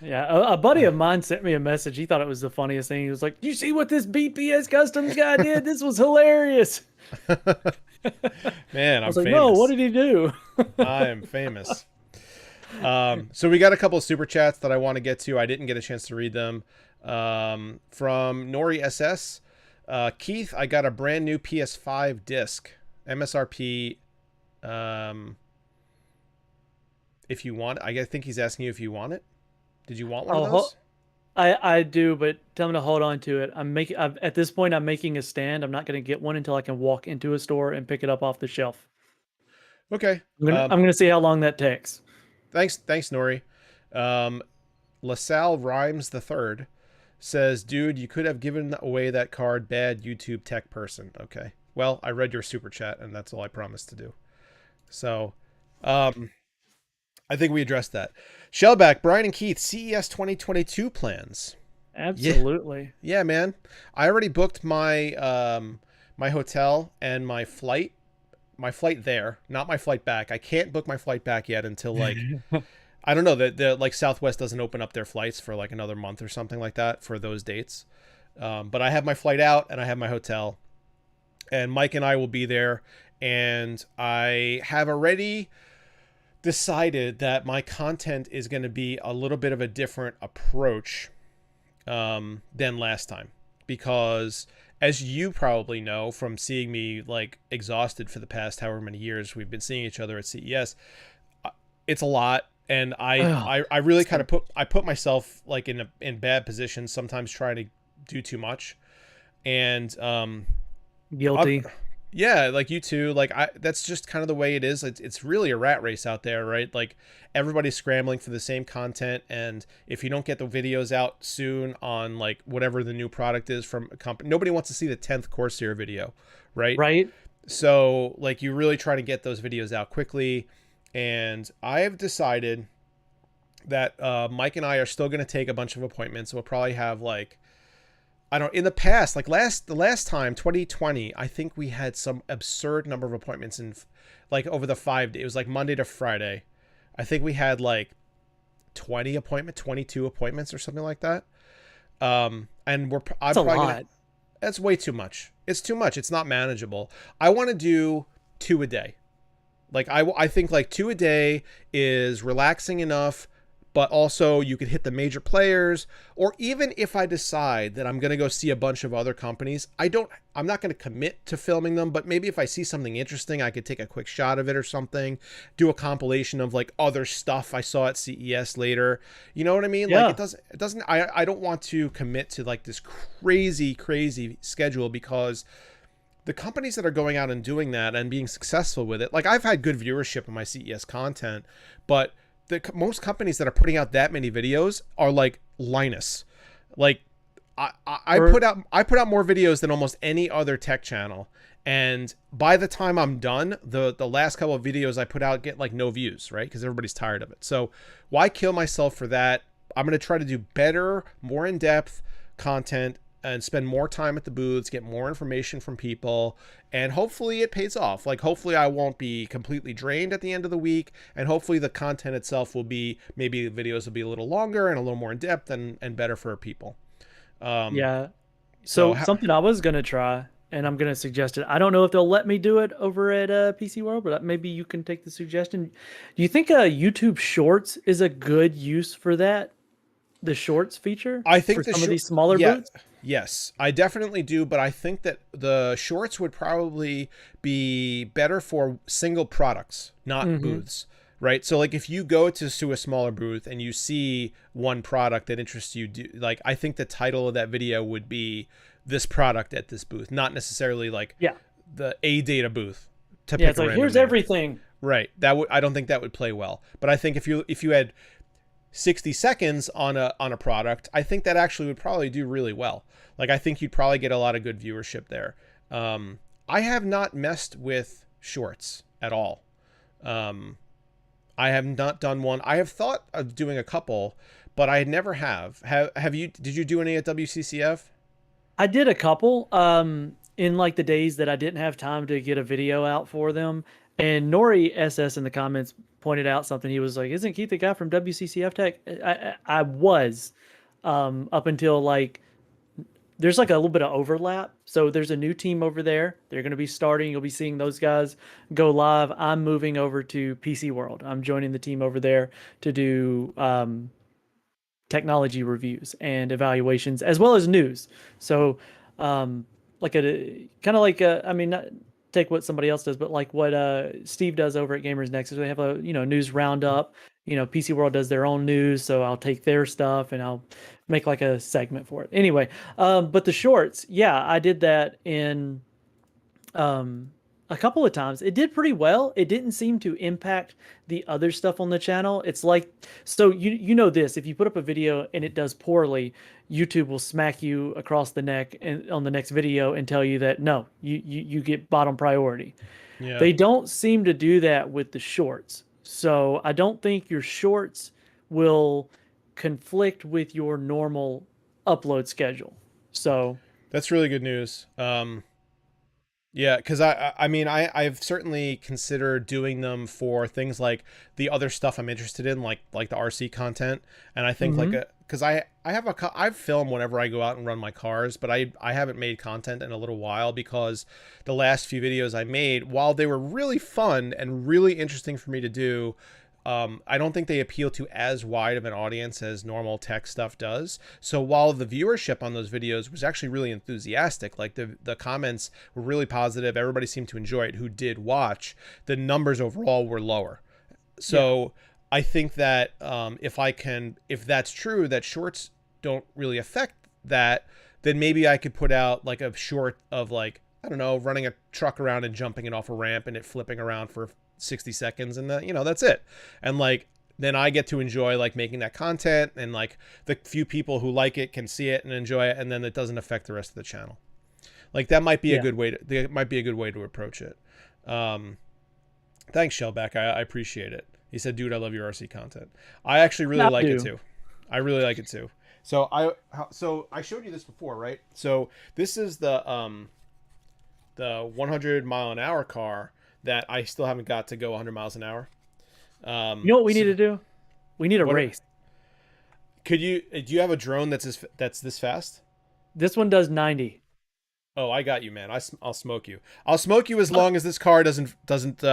Yeah, a buddy of mine sent me a message. He thought it was the funniest thing. He was like, "You see what this BPS Customs guy did? This was hilarious." Man, I I'm was like, famous. "No, what did he do?" I am famous. So we got a couple of super chats that I want to get to. I didn't get a chance to read them. From Nori SS, Keith, I got a brand new PS5 disc, MSRP. If you want, I think he's asking you if you want it. Did you want one of those? I do, but tell him to hold on to it. At this point, I'm making a stand. I'm not going to get one until I can walk into a store and pick it up off the shelf. Okay. I'm gonna see how long that takes. Thanks, Nori. LaSalle Rhymes the Third says, "Dude, you could have given away that card. Bad YouTube tech person." Okay. Well, I read your super chat, and that's all I promised to do. So, I think we addressed that. Shellback, Brian and Keith, CES 2022 plans. Absolutely. Yeah, man. I already booked my my hotel and my flight. My flight there, not my flight back. I can't book my flight back yet until like I don't know, the like Southwest doesn't open up their flights for like another month or something like that for those dates. But I have my flight out and I have my hotel, and Mike and I will be there, and I have already decided that my content is going to be a little bit of a different approach than last time, because as you probably know from seeing me like exhausted for the past however many years we've been seeing each other at CES, it's a lot. And I really kind of put myself like in bad positions, sometimes trying to do too much. And Guilty. yeah, like you too. Like that's just kind of the way it is. It's really a rat race out there, right? Like everybody's scrambling for the same content, and if you don't get the videos out soon on like whatever the new product is from a company, nobody wants to see the 10th Corsair video, right? Right. So like you really try to get those videos out quickly, and I've decided that Mike and I are still going to take a bunch of appointments. We'll probably have like, I don't, in the past, like the last time, 2020, I think we had some absurd number of appointments in like over the 5 days. It was like Monday to Friday. I think we had like 22 appointments or something like that. And I'm That's a probably lot. that's way too much. It's too much. It's not manageable. I want to do 2 a day. Like I think like 2 a day is relaxing enough, but also you could hit the major players. Or even if I decide that I'm going to go see a bunch of other companies, I'm not going to commit to filming them, but maybe if I see something interesting, I could take a quick shot of it or something, do a compilation of like other stuff I saw at CES later. You know what I mean? Yeah. Like it doesn't, I don't want to commit to like this crazy schedule, because the companies that are going out and doing that and being successful with it, like I've had good viewership on my CES content, but most companies that are putting out that many videos are like Linus. Like I put out more videos than almost any other tech channel, and by the time I'm done, the last couple of videos I put out get like no views, right? Because everybody's tired of it. So why kill myself for that? I'm going to try to do better, more in-depth content, and spend more time at the booths, get more information from people, and hopefully it pays off. Like hopefully I won't be completely drained at the end of the week, and hopefully the content itself will be, maybe the videos will be a little longer and a little more in depth and better for people. Yeah. So something I was gonna try. and I'm going to suggest it. I don't know if they'll let me do it over at PC World, but maybe you can take the suggestion. Do you think YouTube Shorts is a good use for that? The Shorts feature I think for some of these smaller yeah, booths? yes, I definitely do, but I think that the shorts would probably be better for single products, not Hmm. booths, right? So like if you go to a smaller booth and you see one product that interests you, like I think the title of that video would be this product at this booth, not necessarily like Yeah. the A data booth to Yeah. pick It's a like, random here's name. everything. Right. That would I don't think that would play well. But I think if you had 60 seconds on a product, I think that actually would probably do really well. Like I think you'd probably get a lot of good viewership there. I have not messed with shorts at all. Um, I have not done one. I have thought of doing a couple, but I never have. Have you? Did you do any at WCCF? I did a couple in like the days that I didn't have time to get a video out for them. And Nori SS in the comments pointed out something. He was like, "Isn't Keith the guy from WCCF Tech?" I was up until like there's like a little bit of overlap. So there's a new team over there. They're going to be starting. You'll be seeing those guys go live. I'm moving over to PC World. I'm joining the team over there to do technology reviews and evaluations as well as news. So, like a kind of like I mean, not take what somebody else does, but like what Steve does over at Gamers Nexus. They have a news roundup. PC World does their own news, so I'll take their stuff and I'll make like a segment for it. Anyway, but the shorts, yeah, I did that in um, a couple of times. It did pretty well. It didn't seem to impact the other stuff on the channel. It's like, so you know this, if you put up a video and it does poorly, YouTube will smack you across the neck and on the next video and tell you that no, you get bottom priority. Yeah. They don't seem to do that with the shorts. So I don't think your shorts will conflict with your normal upload schedule. So That's really good news. Yeah, because I mean I've certainly considered doing them for things like the other stuff I'm interested in, like the RC content, and I think like mhm. because I've filmed whenever I go out and run my cars, but I haven't made content in a little while because the last few videos I made, while they were really fun and really interesting for me to do, I don't think they appeal to as wide of an audience as normal tech stuff does. So while the viewership on those videos was actually really enthusiastic, like the comments were really positive, everybody seemed to enjoy it who did watch, the numbers overall were lower. So I think that if that's true, that shorts don't really affect that, then maybe I could put out like a short of like, I don't know, running a truck around and jumping it off a ramp and it flipping around for 60 seconds and that's it. And like then I get to enjoy like making that content, and like the few people who like it can see it and enjoy it, and then it doesn't affect the rest of the channel. Like that might be a Yeah. good way to approach it. Thanks, Shellback. I appreciate it. He said, dude, I love your RC content. I actually really I like it do. too. I really like it too. So I showed you this before, right? So this is the 100-mile-an-hour car that I still haven't got to go 100 miles an hour. You know what we need So to do? We need a what race. do you have a drone that's this fast? This one does 90. Oh, I got you, man. I'll smoke you. I'll smoke you as long as this car doesn't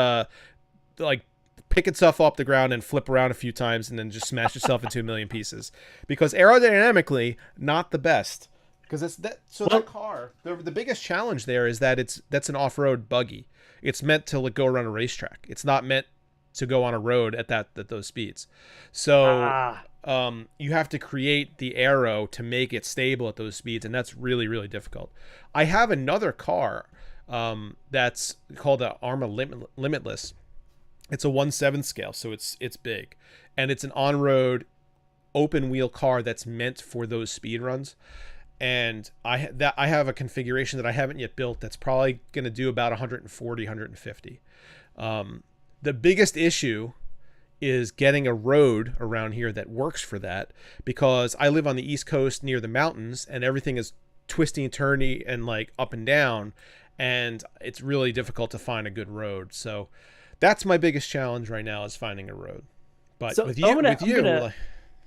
like pick itself off the ground and flip around a few times and then just smash itself into a million pieces. Because aerodynamically, not the best. Because it's that so Well, that car, the biggest challenge there is that that's an off-road buggy. It's meant to like go around a racetrack. It's not meant to go on a road at those speeds. So ah, you have to create the aero to make it stable at those speeds, and that's really, really difficult. I have another car that's called the Arma Limitless. It's a 1/7 scale, so it's big, and it's an on-road open wheel car that's meant for those speed runs. And I have a configuration that I haven't yet built that's probably going to do about 140, 150. The biggest issue is getting a road around here that works for that, because I live on the East Coast near the mountains and everything is twisty and turny and like up and down, and it's really difficult to find a good road. So that's my biggest challenge right now, is finding a road. But so with I'm you, gonna, I'm gonna, like,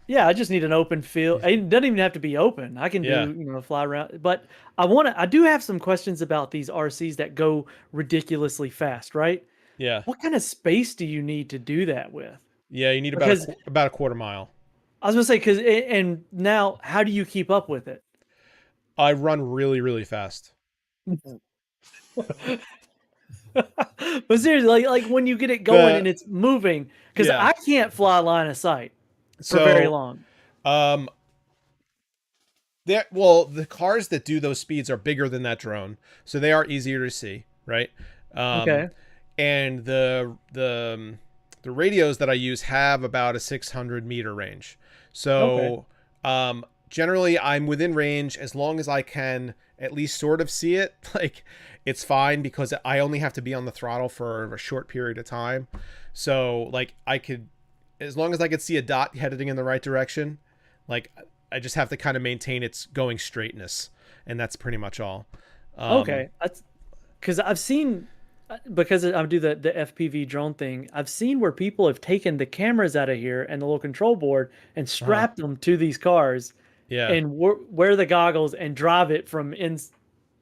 Yeah, I just need an open field. It doesn't even have to be open. I can Yeah, do, fly around. But I do have some questions about these RCs that go ridiculously fast, right? yeah, What kind of space do you need to do that with? yeah. You need about Because about a quarter mile. I was gonna say, and now how do you keep up with it? I run really, really fast. But seriously, like when you get it going The and it's moving, because Yeah. I can't fly line of sight for very So, long. um, well, the cars that do those speeds are bigger than that drone, so they are easier to see, right? Um, Okay. and the radios that I use have about a 600-meter range. Okay. So, generally, I'm within range as long as I can at least sort of see it. Like, it's fine because I only have to be on the throttle for a short period of time. So, like, as long as I could see a dot heading in the right direction, like I just have to kind of maintain its going straightness, and that's pretty much all. Um, Okay. That's because I've seen because I do the FPV drone thing. I've seen where people have taken the cameras out of here and the little control board and uh, strapped them to these cars yeah, and wear the goggles and drive it from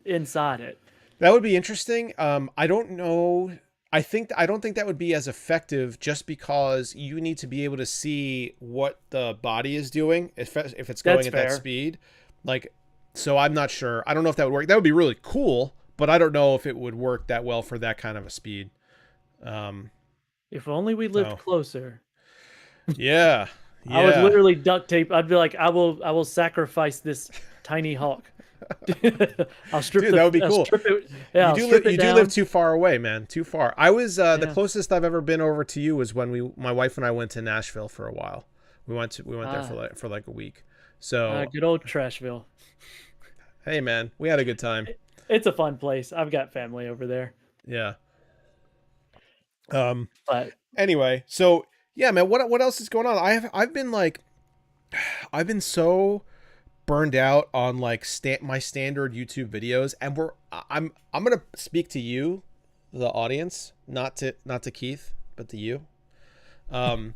inside it. that would be interesting. I don't know. I don't think that would be as effective just because you need to be able to see what the body is doing if it's going That's at that fair. speed. Like, so I'm not sure. I don't know if that would work. That would be really cool, but I don't know if it would work that well for that kind of a speed. Um, If only we lived so closer. yeah, I would yeah. literally duct tape. I'd be like, I will sacrifice this tiny hawk. Dude, that would be I'll cool. strip it. Yeah, I'll strip it You do live down. too far away, man. Too far. I was the Yeah. closest I've ever been over to you was when my wife and I went to Nashville for a while. We went there Ah, for like a week. So, good old Trashville. hey man, we had a good time. It's a fun place. I've got family over there. Yeah. Um But anyway, so yeah, man, what else is going on? I've been like I've been so burned out on like my standard YouTube videos, and I'm going to speak to you, the audience, not to Keith, but to you. Um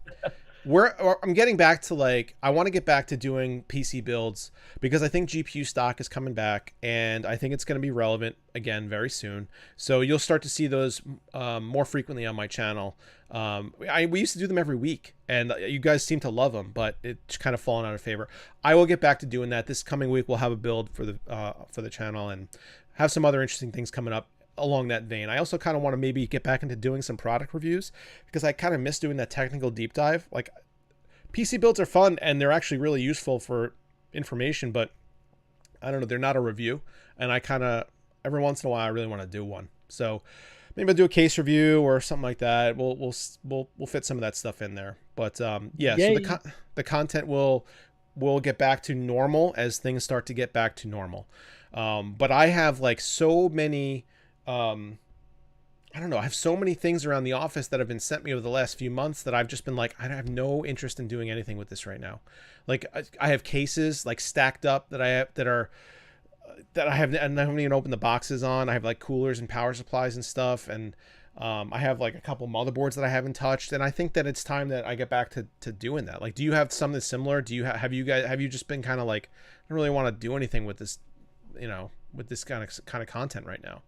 I'm getting back to like I want to get back to doing PC builds because I think GPU stock is coming back, and I think it's going to be relevant again very soon. So you'll start to see those more frequently on my channel. We used to do them every week, and you guys seem to love them, but it's kind of fallen out of favor. I will get back to doing that this coming week. We'll have a build for the channel and have some other interesting things coming up along that vein. I also kind of want to maybe get back into doing some product reviews because I kind of miss doing that technical deep dive. Like, PC builds are fun and they're actually really useful for information, but I don't know, they're not a review. And I kind of every once in a while I really want to do one. So maybe I'll do a case review or something like that. We'll fit some of that stuff in there. But yeah, so yay. the content will get back to normal as things start to get back to normal. But I have like so many I don't know. I have so many things around the office that have been sent me over the last few months that I've just been like, I have no interest in doing anything with this right now. Like I have cases like stacked up that I have that I have and I haven't even opened the boxes on. I have like coolers and power supplies and stuff, and I have like a couple motherboards that I haven't touched. And I think that it's time that I get back to doing that. Like, do you have something similar? Do you have you just been kind of like, I don't really want to do anything with this, with this kind of content right now?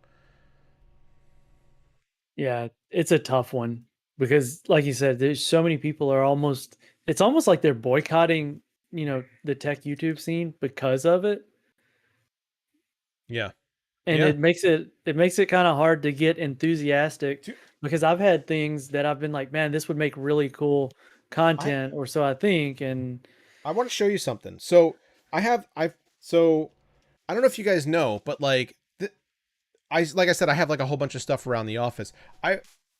Yeah, it's a tough one because like you said, there's so many people are almost it's almost like they're boycotting, the tech YouTube scene because of it. Yeah. And Yeah. it makes it kind of hard to get enthusiastic because I've had things that I've been like, man, this would make really cool I content, or so I think. And I want to show you something. So so I don't know if you guys know, but like like I said, I have like a whole bunch of stuff around the office.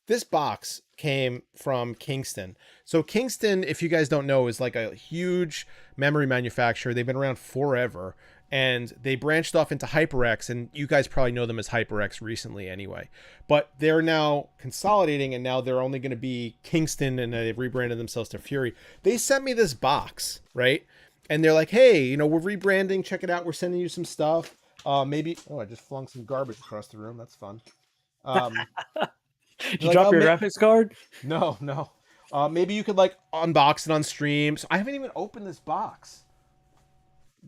This box came from Kingston. So Kingston, if you guys don't know, is like a huge memory manufacturer. They've been around forever, and they branched off into HyperX, and you guys probably know them as HyperX recently anyway. But they're now consolidating, and now they're only going to be Kingston, and they've rebranded themselves to Fury. They sent me this box, right? And they're like, hey, we're rebranding. Check it out. We're sending you some stuff. Maybe. Oh, I just flung some garbage across the room. That's fun. Um, did they're you like, drop oh, your graphics card? no, no. Maybe you could like unbox it on stream. So I haven't even opened this box.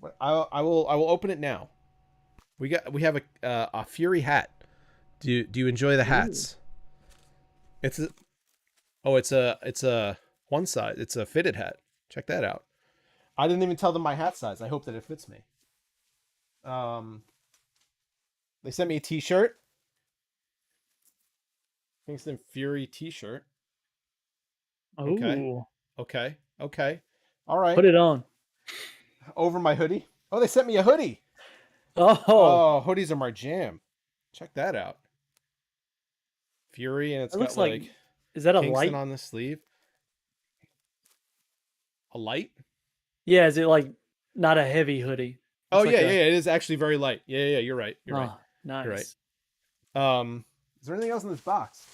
But I will open it now. We have a Fury hat. Do you enjoy the Ooh. hats? It's a, oh it's a one size. It's a fitted hat. Check that out. I didn't even tell them my hat size. I hope that it fits me. Um, they sent me a T-shirt. Kingston Fury T-shirt. Okay, Oh, okay, okay. All right. put it on. Over my hoodie. Oh, they sent me a hoodie. Oh, Oh, hoodies are my jam. Check that out. Fury, and it's it got looks like, like is that a Kingston light? on the sleeve. A light? Yeah, is it like not a heavy hoodie? Oh It's like yeah, yeah, a, yeah. It is actually very light. Yeah, yeah, yeah. You're right. You're right. oh, You're right. nice. Is there anything else in this box?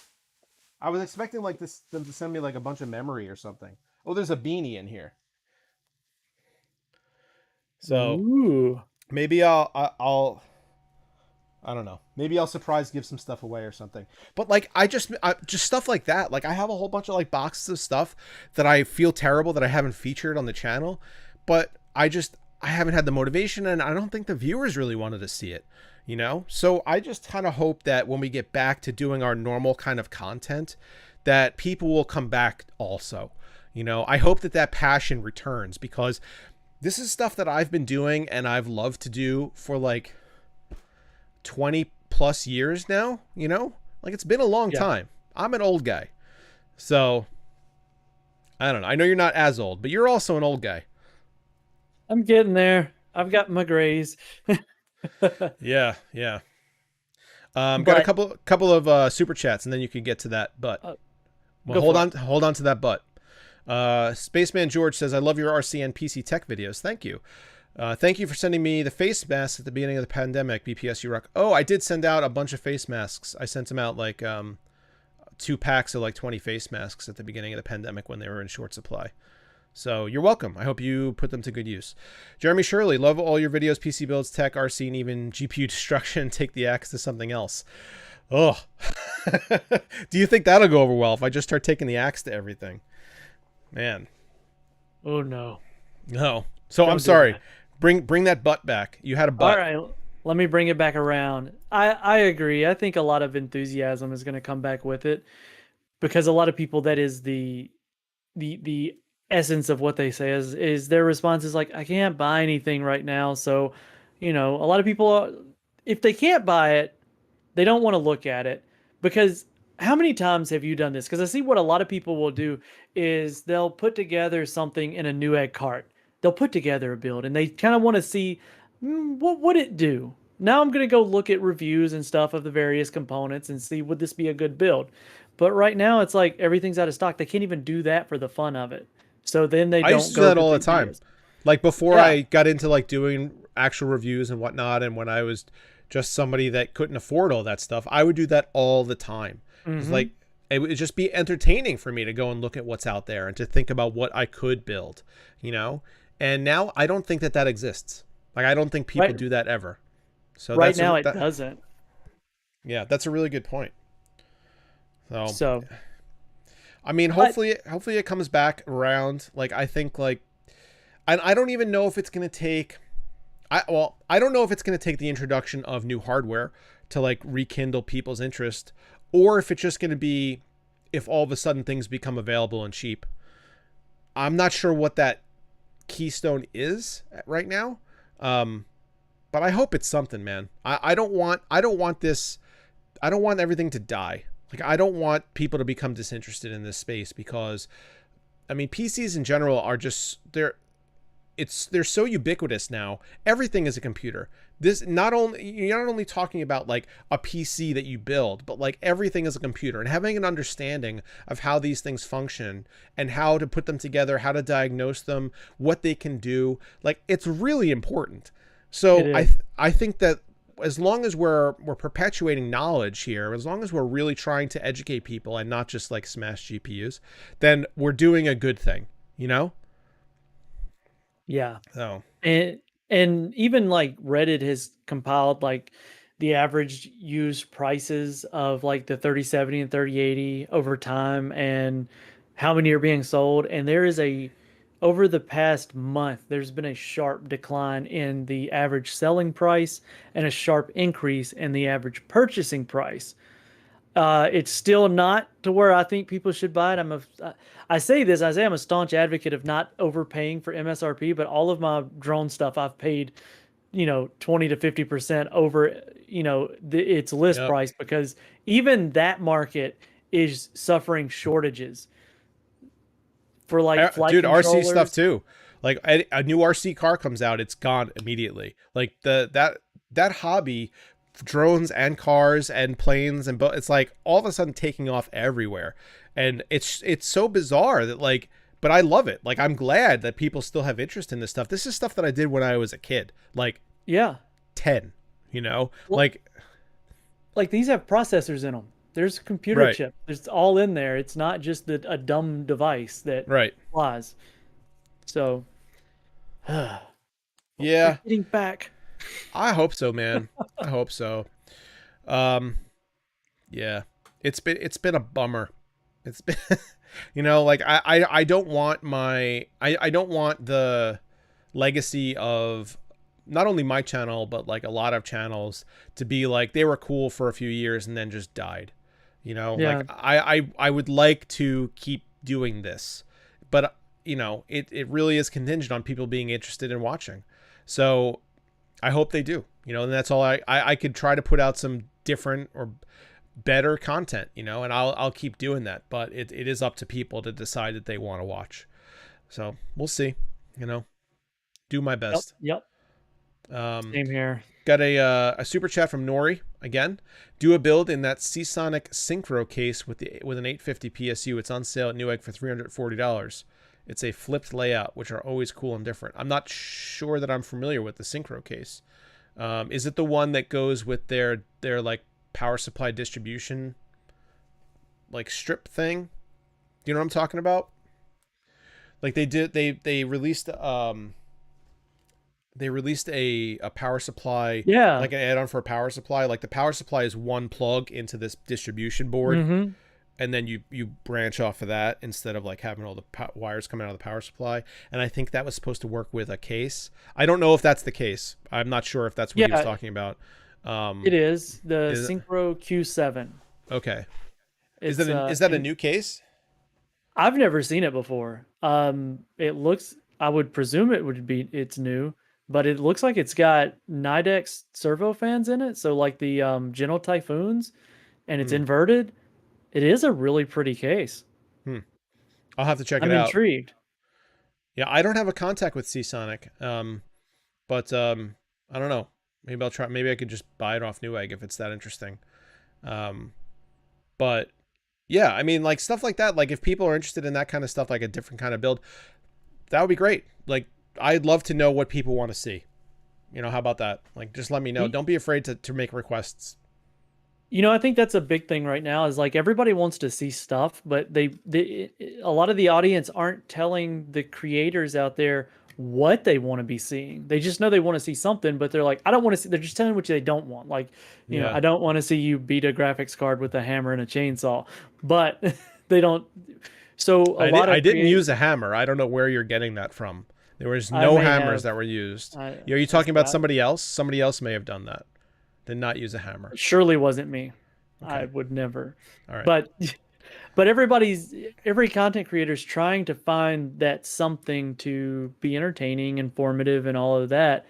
I was expecting like this them to send me like a bunch of memory or something. Oh, there's a beanie in here. So Ooh, maybe I'll I don't know. Maybe I'll surprise give some stuff away or something. But like just stuff like that. Like I have a whole bunch of like boxes of stuff that I feel terrible that I haven't featured on the channel, but I haven't had the motivation and I don't think the viewers really wanted to see it, you know? So I just kind of hope that when we get back to doing our normal kind of content that people will come back also. You know, I hope that that passion returns because this is stuff that I've been doing and I've loved to do for like 20 plus years now, you know? Like it's been a long yeah. time. I'm an old guy. So, I don't know. I know you're not as old, but you're also an old guy. I'm getting there. I've got my grays. Yeah, yeah. Got a But couple of super chats and then you can get to that butt. uh, Well, go for it. hold on to that butt. Spaceman George says, "I love your RCN PC tech videos. Thank you. Thank you for sending me the face masks at the beginning of the pandemic. BPS, you rock." Oh, I did send out a bunch of face masks. I sent them out like 2 packs of like 20 face masks at the beginning of the pandemic when they were in short supply. So you're welcome. I hope you put them to good use. Jeremy Shirley, love all your videos, PC builds, tech, RC, and even GPU destruction. Take the axe to something else. Oh, do you think that'll go over well if I just start taking the axe to everything? Man, Oh no. no. So I'm Don't do sorry. that. Bring that butt back. You had a All butt. right, let me bring it back around. I agree. I think a lot of enthusiasm is going to come back with it because a lot of people that is the essence of what they say is their response is like I can't buy anything right now. So, a lot of people if they can't buy it, they don't want to look at it because how many times have you done this? Because I see what a lot of people will do is they'll put together something in a Newegg cart. They'll put together a build and they kind of want to see what would it do. Now I'm going to go look at reviews and stuff of the various components and see would this be a good build. But right now it's like everything's out of stock. They can't even do that for the fun of it. So then they I used don't to do go that to all the the time. videos. Like before Yeah. I got into like doing actual reviews and whatnot, and when I was just somebody that couldn't afford all that stuff, I would do that all the time. Because Hmm. like it would just be entertaining for me to go and look at what's out there and to think about what I could build, you know. And now I don't think that that exists. Like I don't think people Right. do that ever. So Right that's a now it that doesn't. yeah, that's a really good point. So So, I mean, but hopefully it comes back around. Like I think like, and I don't even know if it's gonna take. I don't know if it's gonna take the introduction of new hardware to like rekindle people's interest, or if it's just gonna be if all of a sudden things become available and cheap. I'm not sure what that keystone is right now, um, but I hope it's something, man. I don't want everything to die. Like I don't want people to become disinterested in this space because I mean PCs in general are just they're so ubiquitous now. Everything is a computer. This not only you're not only talking about like a PC that you build, but like everything is a computer and having an understanding of how these things function and how to put them together, how to diagnose them, what they can do, like it's really important. it So is. I think that as long as we're perpetuating knowledge here, as long as we're really trying to educate people and not just like smash GPUs, then we're doing a good thing, you know? Yeah. So And and even like Reddit has compiled like the average used prices of like the 3070 and 3080 over time and how many are being sold, and there is a over the past month, there's been a sharp decline in the average selling price and a sharp increase in the average purchasing price. It's still not to where I think people should buy it. I say this, I say I'm a staunch advocate of not overpaying for MSRP, but all of my drone stuff I've paid, 20 to 50% over, its list Yep. price, because even that market is suffering shortages for like flight Dude, RC stuff controllers. too. Like a new RC car comes out, it's gone immediately. Like that hobby, drones and cars and planes and it's like all of a sudden taking off everywhere, and it's so bizarre that like. But I love it. Like I'm glad that people still have interest in this stuff. This is stuff that I did when I was a kid, like Yeah. 10. You know, Well, like these have processors in them. There's a computer right, chip. It's all in there. It's not just a dumb device that right, flies. So we're yeah. getting back. I hope so, man. I hope so. Um, yeah, it's been a bummer. It's been, like I don't want I don't want the legacy of not only my channel but like a lot of channels to be like they were cool for a few years and then just died. Like Yeah. I would like to keep doing this, but it really is contingent on people being interested in watching. So I hope they do, and that's all I could try to put out some different or better content, and I'll keep doing that, but it is up to people to decide that they want to watch. So we'll see, do my Yep. best. Yep. Um, Same here. got a super chat from Nori again. Do a build in that Seasonic Synchro case with an 850 PSU. It's on sale at Newegg for $340. It's a flipped layout, which are always cool and different. I'm not sure that I'm familiar with the Synchro case. Is it the one that goes with their like power supply distribution like strip thing? Do you know what I'm talking about? Like they released a power supply, Yeah. like an add-on for a power supply. Like the power supply is one plug into this distribution board, Mm-hmm. and then you branch off of that instead of like having all the wires coming out of the power supply. And I think that was supposed to work with a case. I don't know if that's the case. I'm not sure if that's what he was Yeah, talking about. it is the Is Synchro Q7. okay. It's Is that a and new case? I've never seen it before. It looks, I would presume it's new, but it looks like it's got Nidex servo fans in it. So like the Gentle Typhoons, and it's Hmm. inverted. It is a really pretty case. Hmm. I'll have to check it I'm out. intrigued. Yeah, I don't have a contact with Seasonic. But I don't know. Maybe I'll try. Maybe I could just buy it off Newegg if it's that interesting. Um, but yeah, I mean, like stuff like that. Like if people are interested in that kind of stuff, like a different kind of build, that would be great. Like I'd love to know what people want to see. How about that? Like just let me know. Y- Don't be afraid to make requests. I think that's a big thing right now is like everybody wants to see stuff, but a lot of the audience aren't telling the creators out there what they want to be seeing. They just know they want to see something, but they're like, I don't want to see, they're just telling what they don't want. Like, Yeah. I don't want to see you beat a graphics card with a hammer and a chainsaw, but they don't. So a lot I of didn't use a hammer. I don't know where you're getting that from. There was I no may hammers have, that were used. I, Are you it's talking about got, somebody else? Somebody else may have done that. Did not use a hammer. surely wasn't me. I Okay. would never. All right. But every content creator is trying to find that something to be entertaining, informative, and all of that.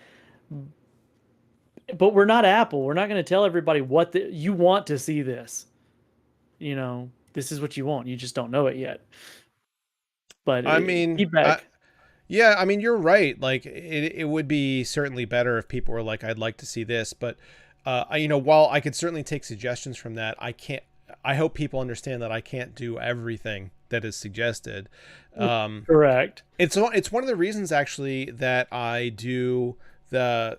But we're not Apple. We're not going to tell everybody you want to see this. This is what you want. You just don't know it yet. But I mean, feedback. yeah, I mean, you're right. Like, it would be certainly better if people were like, I'd like to see this. But, while I could certainly take suggestions from that, I can't. I hope people understand that I can't do everything that is suggested. Correct. It's one of the reasons actually that I do the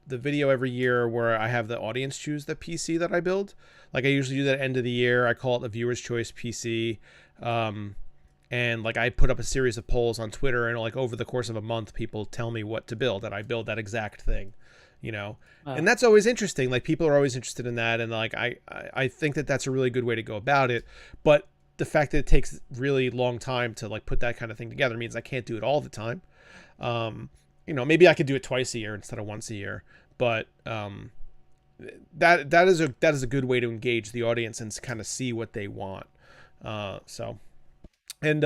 video every year where I have the audience choose the PC that I build. Like I usually do that at the end of the year. I call it the viewer's choice PC. And like I put up a series of polls on Twitter, and like over the course of a month, people tell me what to build, and I build that exact thing, and that's always interesting. Like people are always interested in that, and like I think that that's a really good way to go about it. But the fact that it takes really long time to like put that kind of thing together means I can't do it all the time. Maybe I could do it twice a year instead of once a year, but that is a good way to engage the audience and kind of see what they want. So and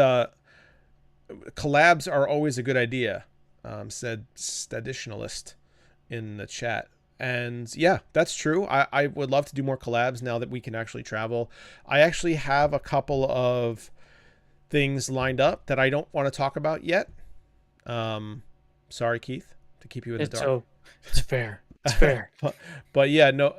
collabs are always a good idea, said Staditionalist in the chat. And yeah, that's true. I would love to do more collabs now that we can actually travel. I actually have a couple of things lined up that I don't want to talk about yet. Sorry, Keith, to keep you in the dark. It's fair. It's fair. but yeah, no.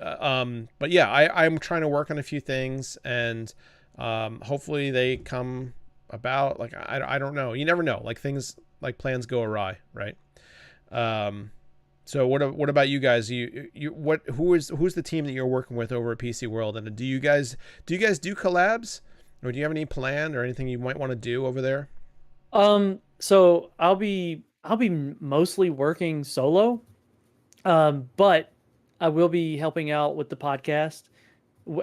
But yeah, I'm trying to work on a few things, and hopefully they come about. Like I don't know. You never know. Like things like plans go awry, right? So what about you guys? Who's the team that you're working with over at PC World? And do you guys do collabs, or do you have any plan or anything you might want to do over there? So I'll be mostly working solo, but I will be helping out with the podcast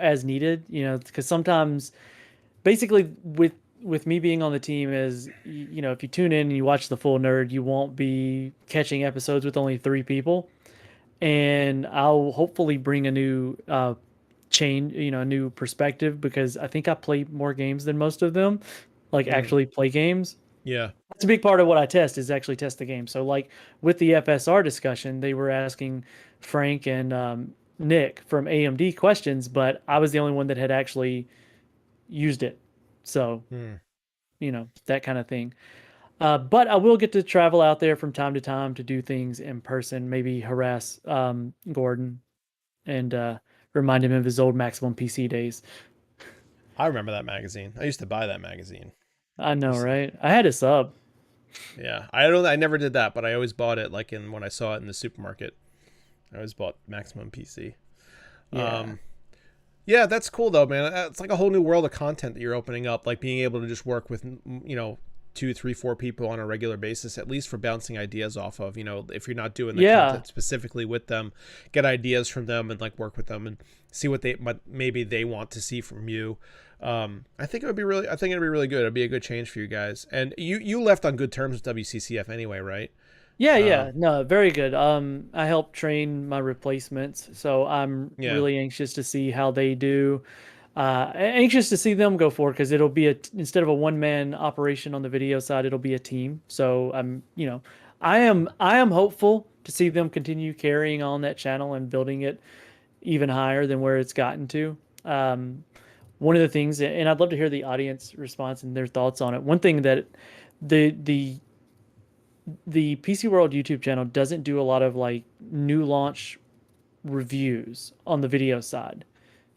as needed. Because sometimes, basically, with me being on the team is, if you tune in and you watch the full nerd, you won't be catching episodes with only 3 people. And I'll hopefully bring a new change, a new perspective, because I think I play more games than most of them, like actually play games. Yeah. That's a big part of what I test, is actually test the game. So like with the FSR discussion, they were asking Frank and Nick from AMD questions, but I was the only one that had actually used it. So, that kind of thing. But I will get to travel out there from time to time to do things in person, maybe harass Gordon and remind him of his old Maximum PC days. I remember that magazine. I used to buy that magazine. I know, right? I had a sub. Yeah, I never did that, but I always bought it like when I saw it in the supermarket. I always bought Maximum PC. Yeah. Yeah, that's cool though, man. It's like a whole new world of content that you're opening up, like being able to just work with, 2, 3, 4 people on a regular basis, at least for bouncing ideas off of. If you're not doing the content specifically with them, get ideas from them and like work with them and see what maybe they want to see from you. I think it'd be really good. It'd be a good change for you guys. And you left on good terms with WCCF anyway, right? Yeah, no, very good. I helped train my replacements, so I'm really anxious to see how they do. Anxious to see them go forward, because it'll be instead of a one-man operation on the video side, it'll be a team. So I am hopeful to see them continue carrying on that channel and building it even higher than where it's gotten to. One of the things, and I'd love to hear the audience response and their thoughts on it. One thing that the PC World YouTube channel doesn't do a lot of like new launch reviews on the video side.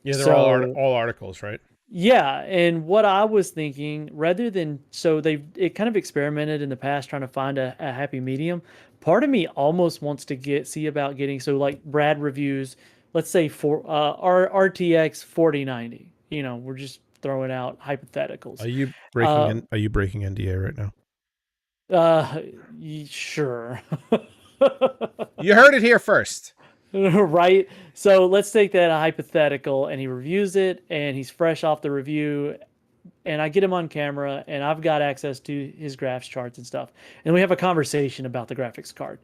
Yeah, they're all articles, right? Yeah, and what I was thinking, rather than, it kind of experimented in the past trying to find a happy medium. Part of me almost wants to see about getting, so like Brad reviews, let's say for RTX 4090. We're just throwing out hypotheticals. Are you breaking NDA right now? Sure. You heard it here first. Right? So let's take that hypothetical, and he reviews it, and he's fresh off the review, and I get him on camera, and I've got access to his graphs charts and stuff. And we have a conversation about the graphics card,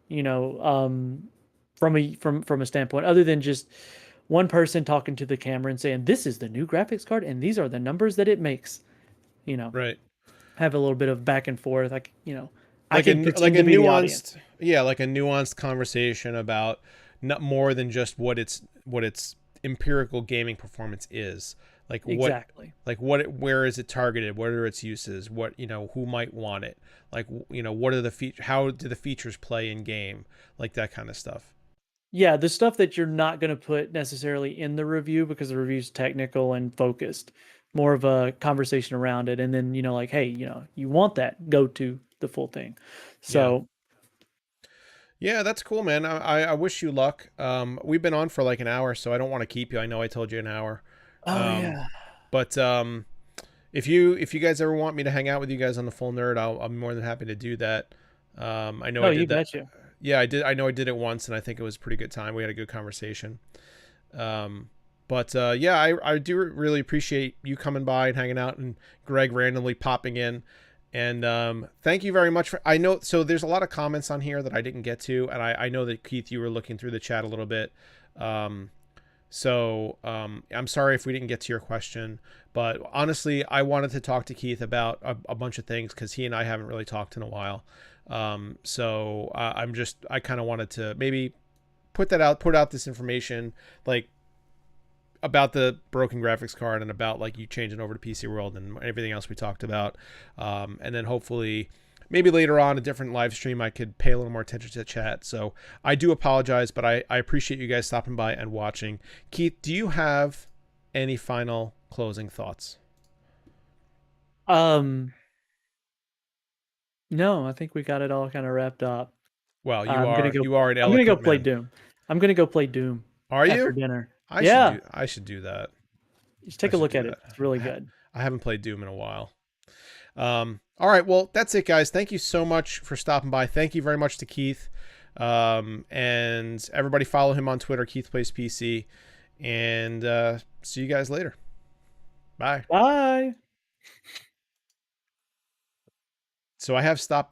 from a standpoint other than just one person talking to the camera and saying, this is the new graphics card, and these are the numbers that it makes, Right. Have a little bit of back and forth, like a nuanced conversation about not more than just what its empirical gaming performance is. Like exactly. Where is it targeted? What are its uses? What, who might want it? Like, what are how do the features play in game? Like that kind of stuff. Yeah, the stuff that you're not going to put necessarily in the review because the review's technical and focused. More of a conversation around it, and then like, hey, you want that, go to the full thing. So yeah, that's cool, man. I wish you luck. We've been on for like an hour, so I don't want to keep you. I know I told you an hour. Yeah. But if you guys ever want me to hang out with you guys on the Full Nerd, I'll be more than happy to do that. I know I did that. Yeah, I did. I know I did it once, and I think it was a pretty good time. We had a good conversation. But yeah, I do really appreciate you coming by and hanging out, and Greg randomly popping in. And thank you very much for. I know, so there's a lot of comments on here that I didn't get to, and I know that Keith, you were looking through the chat a little bit. Um, I'm sorry if we didn't get to your question, but honestly, I wanted to talk to Keith about a bunch of things because he and I haven't really talked in a while. I kind of wanted to maybe put out this information, like about the broken graphics card and about like you changing over to PC World and everything else we talked about. And then hopefully maybe later on a different live stream, I could pay a little more attention to the chat. So I do apologize, but I appreciate you guys stopping by and watching. Keith, do you have any final closing thoughts? Um, no, I think we got it all kind of wrapped up. Well, I'm you are an gonna go eloquent play man. Doom. I'm gonna go play Doom Are after you? dinner. Yeah, I should do that. just I take a should look do at it. that. It's really good. I haven't played Doom in a while. All right, well, that's it, guys. Thank you so much for stopping by. Thank you very much to Keith. And everybody follow him on Twitter, Keith Plays PC. And see you guys later. Bye. Bye. So I have stopped the